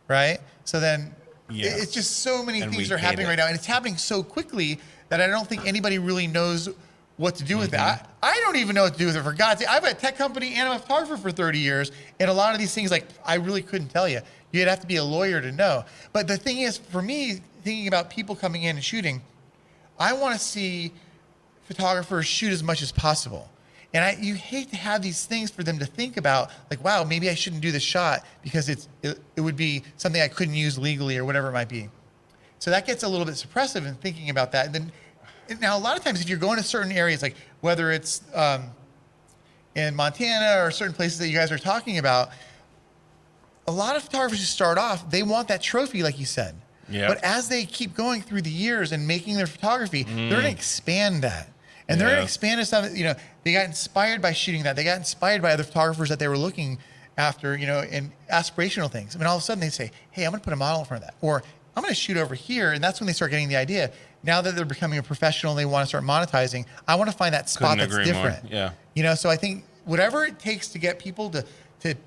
right? So then it's just so many things are happening right now. And it's happening so quickly that I don't think anybody really knows what to do with that. I don't even know what to do with it, for God's sake. I've had a tech company and I'm a photographer for 30 years, and a lot of these things, like, I really couldn't tell you. You'd have to be a lawyer to know. But the thing is, for me, thinking about people coming in and shooting, I want to see photographers shoot as much as possible. And you hate to have these things for them to think about, like, wow, maybe I shouldn't do this shot because it would be something I couldn't use legally or whatever it might be. So that gets a little bit suppressive in thinking about that. And then, now, a lot of times, if you're going to certain areas, like whether it's in Montana or certain places that you guys are talking about, a lot of photographers who start off, they want that trophy, like you said. Yep. But as they keep going through the years and making their photography, they're going to expand that. And they're going to expand to something, they got inspired by shooting that. They got inspired by other photographers that they were looking after, and aspirational things. I mean, all of a sudden they say, hey, I'm going to put a model in front of that. Or I'm going to shoot over here. And that's when they start getting the idea. Now that they're becoming a professional and they want to start monetizing, I want to find that spot that's different. More. Yeah. So I think whatever it takes to get people to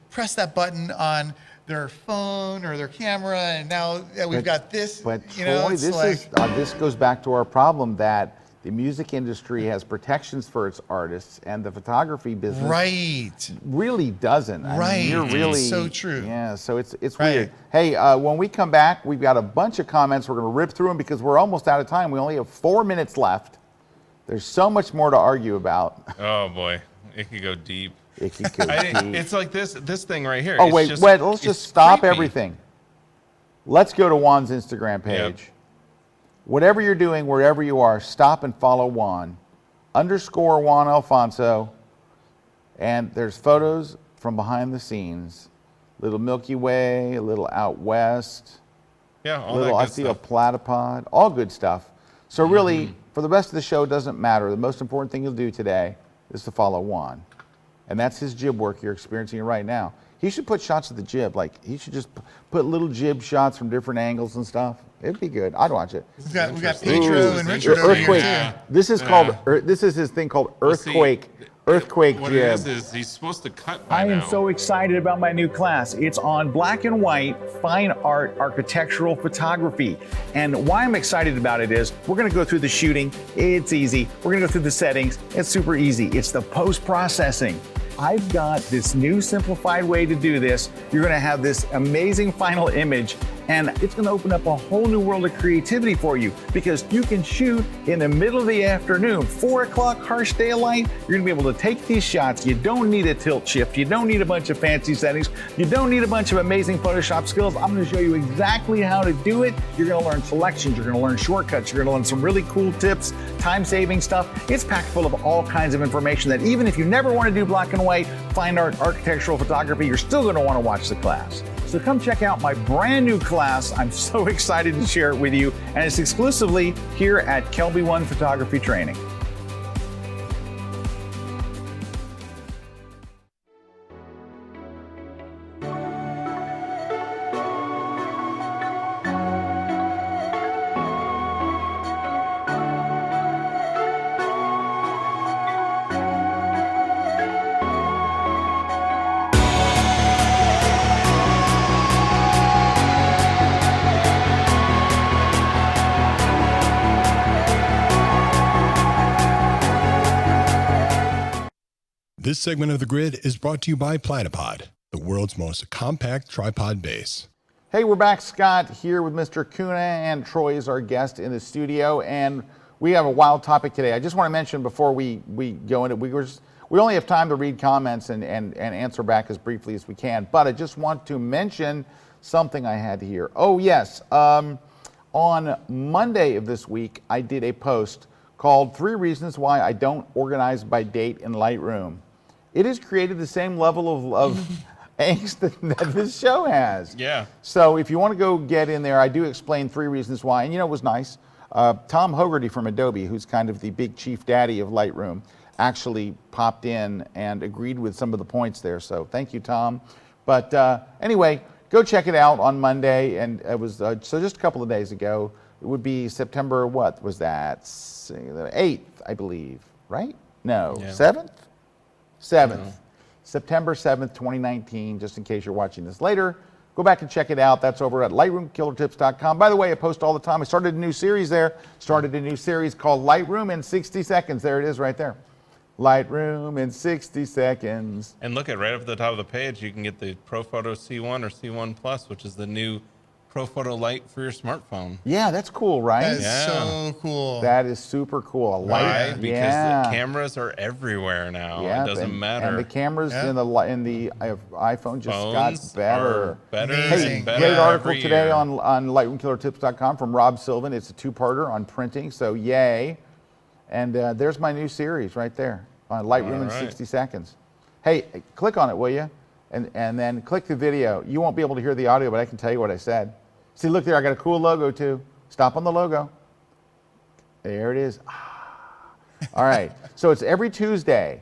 press that button on their phone or their camera, and now that we've got this, but Troy, this goes back to our problem that the music industry has protections for its artists, and the photography business really doesn't. I mean, you're really so true. Yeah, so it's weird. Hey, when we come back, we've got a bunch of comments. We're going to rip through them because we're almost out of time. We only have 4 minutes left. There's so much more to argue about. Oh boy, it could go deep. It could go deep. It's like this thing right here. Oh, wait, let's just stop everything. Let's go to Juan's Instagram page. Yep. Whatever you're doing, wherever you are, stop and follow Juan. _ Juan Alfonso. And there's photos from behind the scenes. Little Milky Way, a little out west. Yeah, all little, that I good see stuff. a platypod. All good stuff. So really, for the rest of the show, it doesn't matter. The most important thing you'll do today is to follow Juan. And that's his jib work you're experiencing right now. He should put shots of the jib. Like, he should just put little jib shots from different angles and stuff. It'd be good. I'd watch it. We got Pedro and Richard over Earthquake. here too. This is called. This is his thing called Earthquake. Earthquake what jib. What it is he's supposed to cut by I am now. so excited about my new class. It's on black and white, fine art, architectural photography. And why I'm excited about it is we're going to go through the shooting. It's easy. We're going to go through the settings. It's super easy. It's the post-processing. I've got this new simplified way to do this. You're going to have this amazing final image, and it's going to open up a whole new world of creativity for you because you can shoot in the middle of the afternoon, 4 o'clock, harsh daylight. You're going to be able to take these shots. You don't need a tilt shift. You don't need a bunch of fancy settings. You don't need a bunch of amazing Photoshop skills. I'm going to show you exactly how to do it. You're going to learn selections. You're going to learn shortcuts. You're going to learn some really cool tips, time-saving stuff. It's packed full of all kinds of information that even if you never want to do black and white, fine art, architectural photography, you're still going to want to watch the class. So come check out my brand new class. I'm so excited to share it with you, and it's exclusively here at Kelby One Photography Training. This segment of The Grid is brought to you by Platypod, the world's most compact tripod base. Hey, we're back. Scott here with Mr. Kuna, and Troy is our guest in the studio, and we have a wild topic today. I just want to mention before we go into it, we only have time to read comments and answer back as briefly as we can, but I just want to mention something I had here. Oh, yes. On Monday of this week, I did a post called 3 Reasons Why I Don't Organize by Date in Lightroom. It has created the same level angst that this show has. Yeah. So if you want to go get in there, I do explain 3 reasons why. And you know, it was nice. Tom Hogarty from Adobe, who's kind of the big chief daddy of Lightroom, actually popped in and agreed with some of the points there. So thank you, Tom. But anyway, go check it out on Monday. And it was, so just a couple of days ago, it would be September, what was that? 8th, I believe, right? No, Yeah. 7th? 7th. September 7th, 2019, just in case you're watching this later. Go back and check it out. That's over at lightroomkillertips.com. By the way, I post all the time. I started a new series there. Started a new series called Lightroom in 60 Seconds. There it is right there. Lightroom in 60 seconds. And look at right up at the top of the page, you can get the ProPhoto C1 or C1 Plus, which is the new ProPhoto Lite for your smartphone. Yeah, that's cool, right? That is so cool. That is super cool. A light, Right? Because yeah. the cameras are everywhere now. Yeah, It doesn't matter. And the cameras in the iPhone just Phones got better. are better Hey, and better great article every today year. on lightroomkillertips.com from Rob Sylvan. It's a 2-parter on printing, so yay. And there's my new series right there on Lightroom in 60 seconds. Hey, click on it, will you? And then click the video. You won't be able to hear the audio, but I can tell you what I said. See, look there, I got a cool logo too. Stop on the logo. There it is. All right, so it's every Tuesday.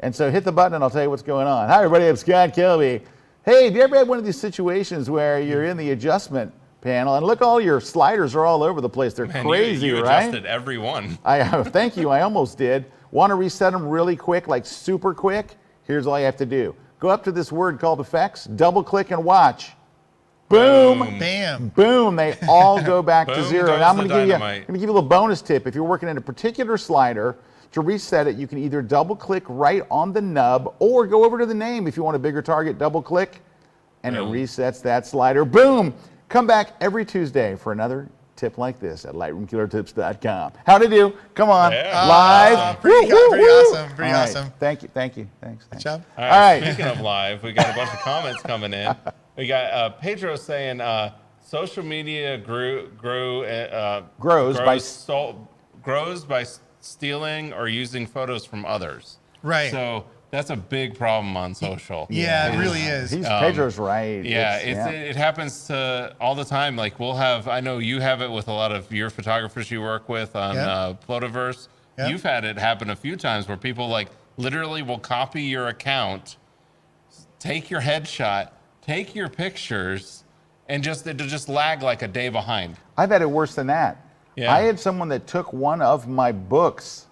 And so hit the button and I'll tell you what's going on. Hi everybody, I'm Scott Kelby. Hey, have you ever had one of these situations where you're in the adjustment panel and look, all your sliders are all over the place. They're Man, crazy, you right? adjusted every one. Thank you, I almost did. Want to reset them really quick, like super quick? Here's all you have to do. Go up to this word called effects, double click and watch. Boom. Bam. Boom. They all go back to Boom zero. goes And I'm the going to give you dynamite. a little bonus tip. If you're working in a particular slider, to reset it, you can either double click right on the nub or go over to the name. If you want a bigger target, double click and it resets that slider. Boom. Come back every Tuesday for another tip like this at lightroomkillertips.com. How to do? Come on. Yeah. Live. Pretty awesome. Pretty All right. awesome. Thank you. Thank you. Thanks. Good job. All right. Speaking of live, we got a bunch of comments coming in. We got Pedro saying social media grows by stealing or using photos from others. Right. So that's a big problem on social. Yeah, it really is. Pedro's right. Yeah, it happens to all the time. Like we'll have, I know you have it with a lot of your photographers you work with on Plotaverse. Yep. You've had it happen a few times where people like literally will copy your account, take your headshot, take your pictures, and it'll just lag like a day behind. I've had it worse than that. Yeah. I had someone that took one of my books,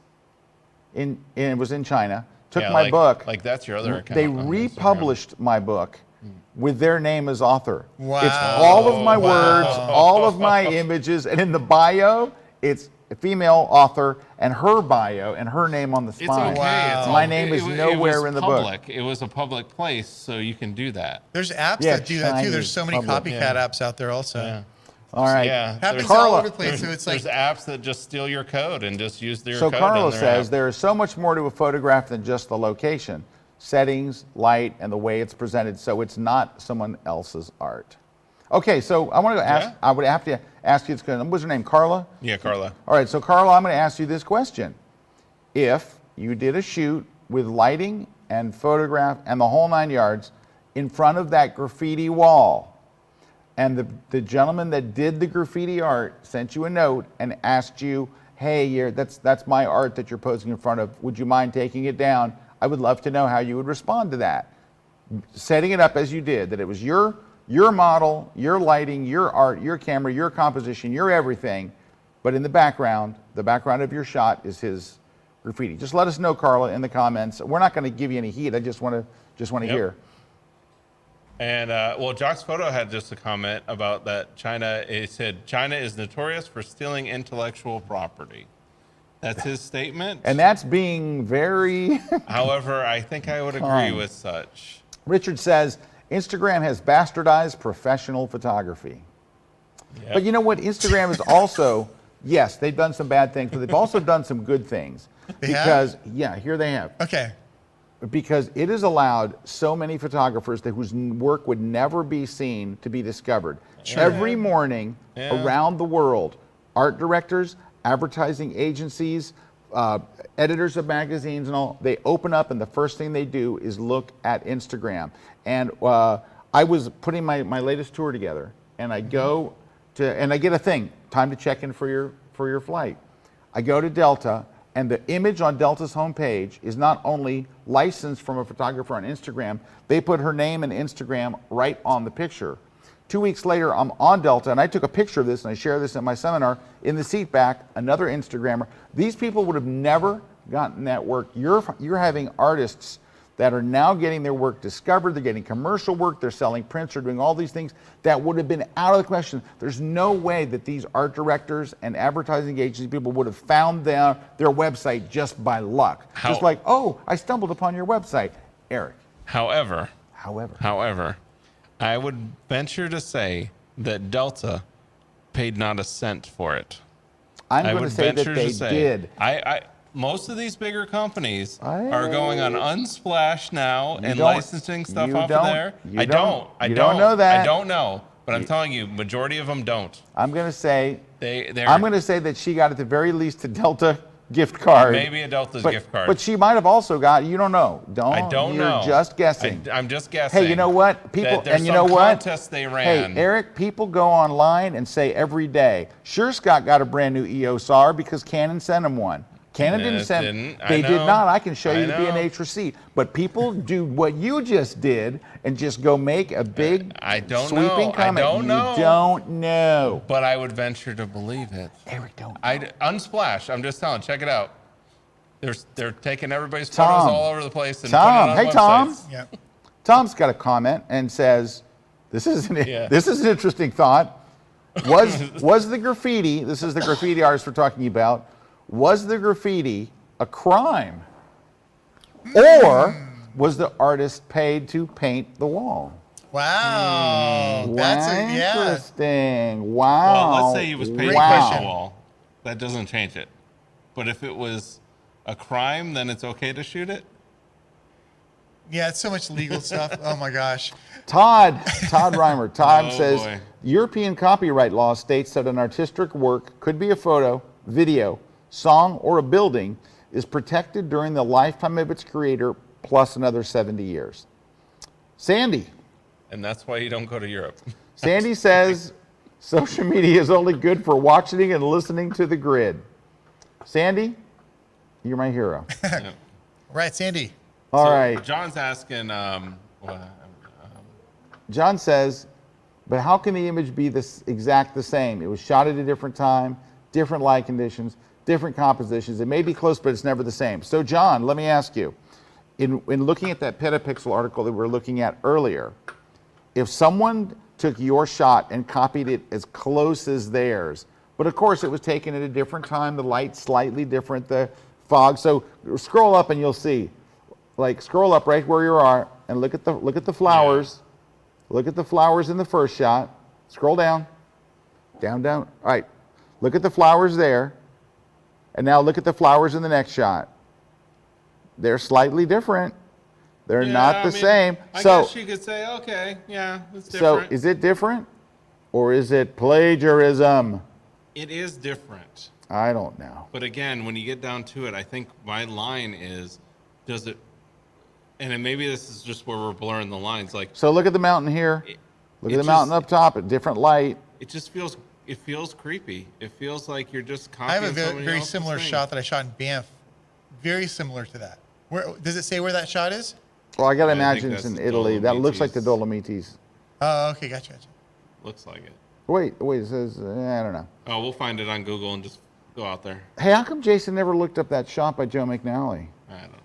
it was in China, took my book. Like that's your other account. They on Instagram. republished my book with their name as author. Wow. It's all of my words, all of my images, and in the bio, it's a female author and her bio and her name on the It's spine. okay. Wow. It's My all- name is it nowhere was in the public. book. It was a public place, so you can do that. There's apps Yeah, that do that too. Chinese There's so many public. copycat apps out there also. Yeah. All right. Yeah. Happens there's- all over the place. So it's like, There's apps that just steal your code and just use their So code. Carla on their says app. there is so much more to a photograph than just the location, settings, light, and the way it's presented. So it's not someone else's art. Okay, so I want to ask. Yeah. I would have to ask you this question. What's her name? Carla. Yeah, Carla. All right, so Carla, I'm going to ask you this question: if you did a shoot with lighting and photograph and the whole 9 yards in front of that graffiti wall, and the gentleman that did the graffiti art sent you a note and asked you, hey, that's my art that you're posing in front of, would you mind taking it down? I would love to know how you would respond to that. Setting it up as you did, that it was your model, your lighting, your art, your camera, your composition, your everything, but in the background of your shot is his graffiti. Just let us know, Carla, in the comments. We're not going to give you any heat. I just want to hear. And well, Jock's Photo had just a comment about that China. It said China is notorious for stealing intellectual property. That's his statement. And that's being very... However, I think I would agree with such. Richard says, Instagram has bastardized professional photography. Yep. But you know what? Instagram is also, yes, they've done some bad things, but they've also done some good things. Have? Yeah, here they have. okay. Because it has allowed so many photographers whose work would never be seen to be discovered. Every morning around the world, art directors, advertising agencies, editors of magazines and all, they open up and the first thing they do is look at Instagram. And I was putting my latest tour together, and I go to, and I get a thing, time to check in for your flight. I go to Delta, and the image on Delta's homepage is not only licensed from a photographer on Instagram, they put her name and Instagram right on the picture. 2 weeks later, I'm on Delta, and I took a picture of this, and I share this at my seminar. In the seat back, another Instagrammer. These people would have never gotten that work. You're having artists that are now getting their work discovered. They're getting commercial work. They're selling prints. They're doing all these things that would have been out of the question. There's no way that these art directors and advertising agency people would have found their website just by luck. Just like, oh, I stumbled upon your website, Erik. However, I would venture to say that Delta paid not a cent for it. I'm going to say that they did. Most of these bigger companies are going on Unsplash now and licensing stuff off of there. I don't know that. I don't know, but I'm telling you, majority of them don't. I'm going to say that she got at the very least a Delta gift card. Maybe a Delta's gift card. But she might have also got, you don't know. I don't know. You're just guessing. I'm just guessing. Hey, you know what? People, and you know what? Contest they ran. Hey, Erik, people go online and say every day, sure, Scott got a brand new EOS R because Canon sent him one. Canon didn't send. They did not. I can show you the B&H receipt. But people do what you just did and just go make a big sweeping comment. I don't know. You don't know. But I would venture to believe it. Erik, don't. Unsplash. I'm just telling. Check it out. They're taking everybody's photos all over the place and putting it on websites. Tom. Yeah. Tom's got a comment and says, "This is an interesting thought. Was the graffiti? This is the graffiti artist we're talking about." Was the graffiti a crime? Or was the artist paid to paint the wall? Wow. That's interesting. Wow. Well, let's say he was paid to paint the wall. That doesn't change it. But if it was a crime, then it's okay to shoot it? Yeah, it's so much legal stuff. Oh my gosh. Todd Reimer. Todd says, European copyright law states that an artistic work could be a photo, video, song, or a building is protected during the lifetime of its creator plus another 70 years. Sandy. And that's why you don't go to Europe. Sandy says social media is only good for watching and listening to the grid. Sandy, you're my hero. Right, Sandy. All right. John's asking, John says, but how can the image be the same? It was shot at a different time, different light conditions, different compositions. It may be close, but it's never the same. So John, let me ask you, in looking at that Petapixel article that we were looking at earlier, if someone took your shot and copied it as close as theirs, but of course it was taken at a different time, the light's slightly different, the fog. So scroll up and you'll see, like scroll up right where you are and look at the flowers. Yeah. Look at the flowers in the first shot. Scroll down, down. All right, look at the flowers there. And now look at the flowers in the next shot. They're slightly different. They're not the same. I guess you could say, okay, yeah, it's different. So is it different or is it plagiarism? It is different. I don't know. But again, when you get down to it, I think my line is, does it, and then maybe this is just where we're blurring the lines. Like, so look at the mountain here. Look at the mountain up top, a different light. It just feels creepy. It feels like you're just copying. I have a very similar shot that I shot in Banff. Very similar to that. Where does it say where that shot is? Well, I got to imagine it's in Italy. That looks like the Dolomites. Oh, okay, gotcha. Looks like it. Wait, it says, I don't know. Oh, we'll find it on Google and just go out there. Hey, how come Jason never looked up that shot by Joe McNally? I don't know.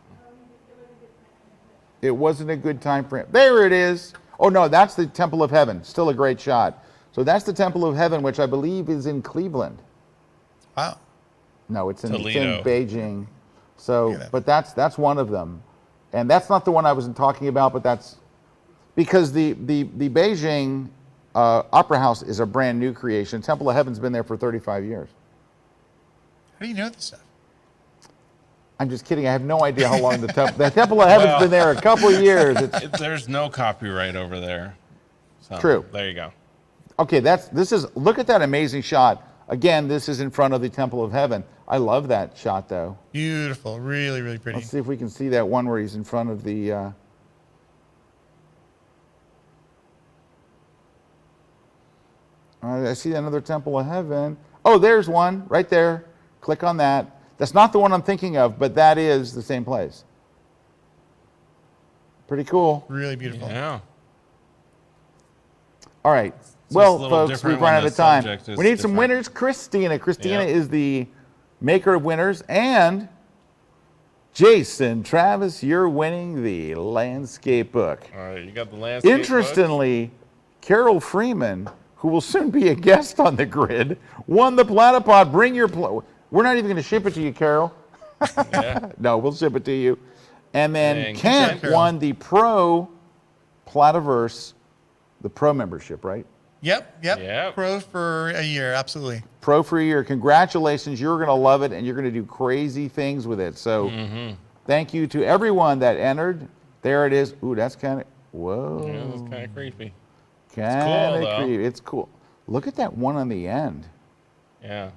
It wasn't a good time for him. There it is. Oh, no, that's the Temple of Heaven. Still a great shot. So that's the Temple of Heaven, which I believe is in Cleveland. Wow. No, it's in Beijing. So, but that's one of them. And that's not the one I was talking about, but that's because the Beijing Opera House is a brand new creation. Temple of Heaven's been there for 35 years. How do you know this stuff? I'm just kidding. I have no idea how long the Temple of Heaven's been there a couple of years. There's no copyright over there. So, true. There you go. Okay, look at that amazing shot Again, this is in front of the Temple of Heaven. I love that shot, though. Beautiful. Really, really pretty. Let's see if we can see that one where he's in front of the... I see another Temple of Heaven. Oh, there's one right there. Click on that. That's not the one I'm thinking of, but that is the same place. Pretty cool. Really beautiful. Yeah. All right. It's Well, just a little folks, different we've run when out the of time. subject is We need some different. winners. Christina. Christina Yep. is the maker of winners. And Jason Travis, you're winning the landscape book. All right, you got the landscape book. Interestingly, Carol Freeman, who will soon be a guest on the grid, won the Platypod. Bring your... We're not even going to ship it to you, Carol. Yeah. No, we'll ship it to you. And then Dang. Kent Good job, won the Pro Plativerse, the Pro membership, right? Yep. Pro for a year, absolutely. Pro for a year. Congratulations. You're going to love it, and you're going to do crazy things with it. So thank you to everyone that entered. There it is. Ooh, that's kind of... Whoa. Yeah, that's kind of creepy. Kind though. of creepy. It's cool. Look at that one on the end. Yeah.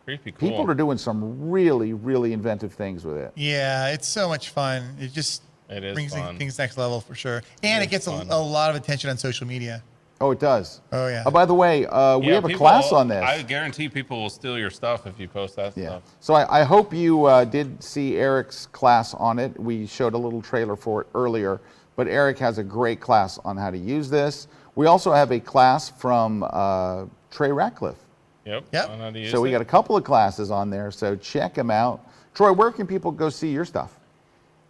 Creepy cool. People are doing some really, really inventive things with it. Yeah, it's so much fun. It just brings fun. things next level for sure. And it gets a fun. lot of attention on social media. Oh, it does. Oh, yeah. Oh, by the way, we have a class on this. I guarantee people will steal your stuff if you post that stuff. So I hope you did see Erik's class on it. We showed a little trailer for it earlier, but Erik has a great class on how to use this. We also have a class from Trey Ratcliffe. Yep. On how to use So we it. got a couple of classes on there, so check them out. Troy, where can people go see your stuff?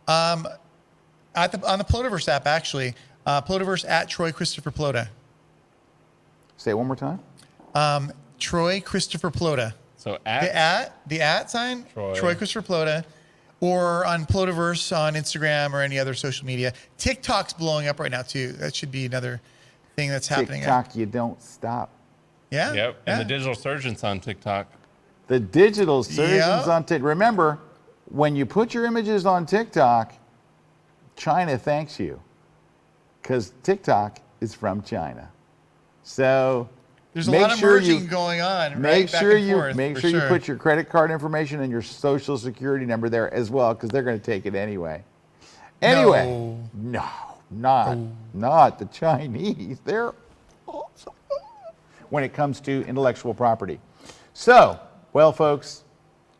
On the Plotaverse app, actually. Plotaverse at Troy Christopher Plota. Say it one more time. Troy Christopher Plota. So at The at sign, Troy. Troy Christopher Plota. Or on Plotaverse on Instagram or any other social media. TikTok's blowing up right now, too. That should be another thing that's happening. TikTok, you don't stop. Yeah. Yep. And the digital surgeon's on TikTok. The digital surgeons Yep. on TikTok. Remember, when you put your images on TikTok, China thanks you, because TikTok is from China. So There's a make lot of sure merging you going on. make Back sure and you forth, make for sure you put your credit card information and your social security number there as well, because they're going to take it anyway. Anyway, not the Chinese. They're awesome when it comes to intellectual property. So, well, folks,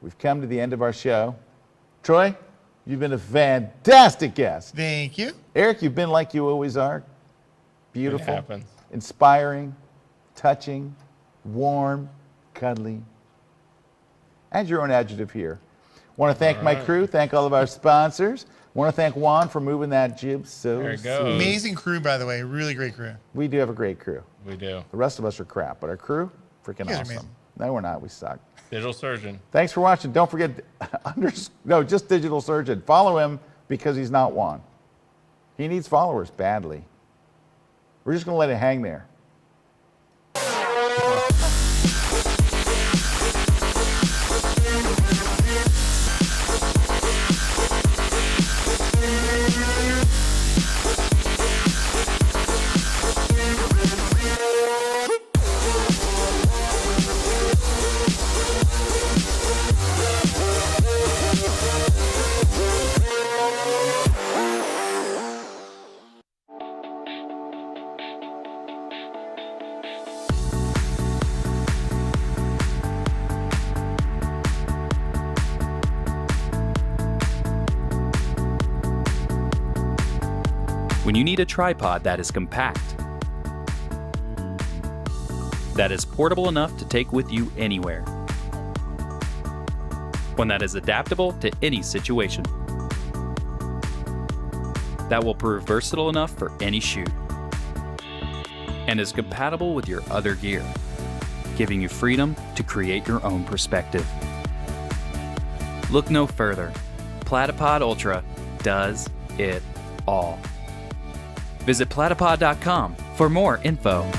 we've come to the end of our show. Troy, you've been a fantastic guest. Thank you. Erik, you've been like you always are. Beautiful, happens. inspiring, touching, warm, cuddly. Add your own adjective here. Want to thank my crew, thank all of our sponsors. Want to thank Juan for moving that jib so There it goes. sweet. Amazing crew, by the way. Really great crew. We do have a great crew. We do. The rest of us are crap, but our crew, freaking You guys are awesome. amazing. No, we're not. We suck. Digital surgeon. Thanks for watching. Don't forget, just Digital Surgeon. Follow him because he's not Juan. He needs followers badly. We're just going to let it hang there. When you need a tripod that is compact, that is portable enough to take with you anywhere, one that is adaptable to any situation, that will prove versatile enough for any shoot, and is compatible with your other gear, giving you freedom to create your own perspective. Look no further. Platypod Ultra does it all. Visit platypod.com for more info.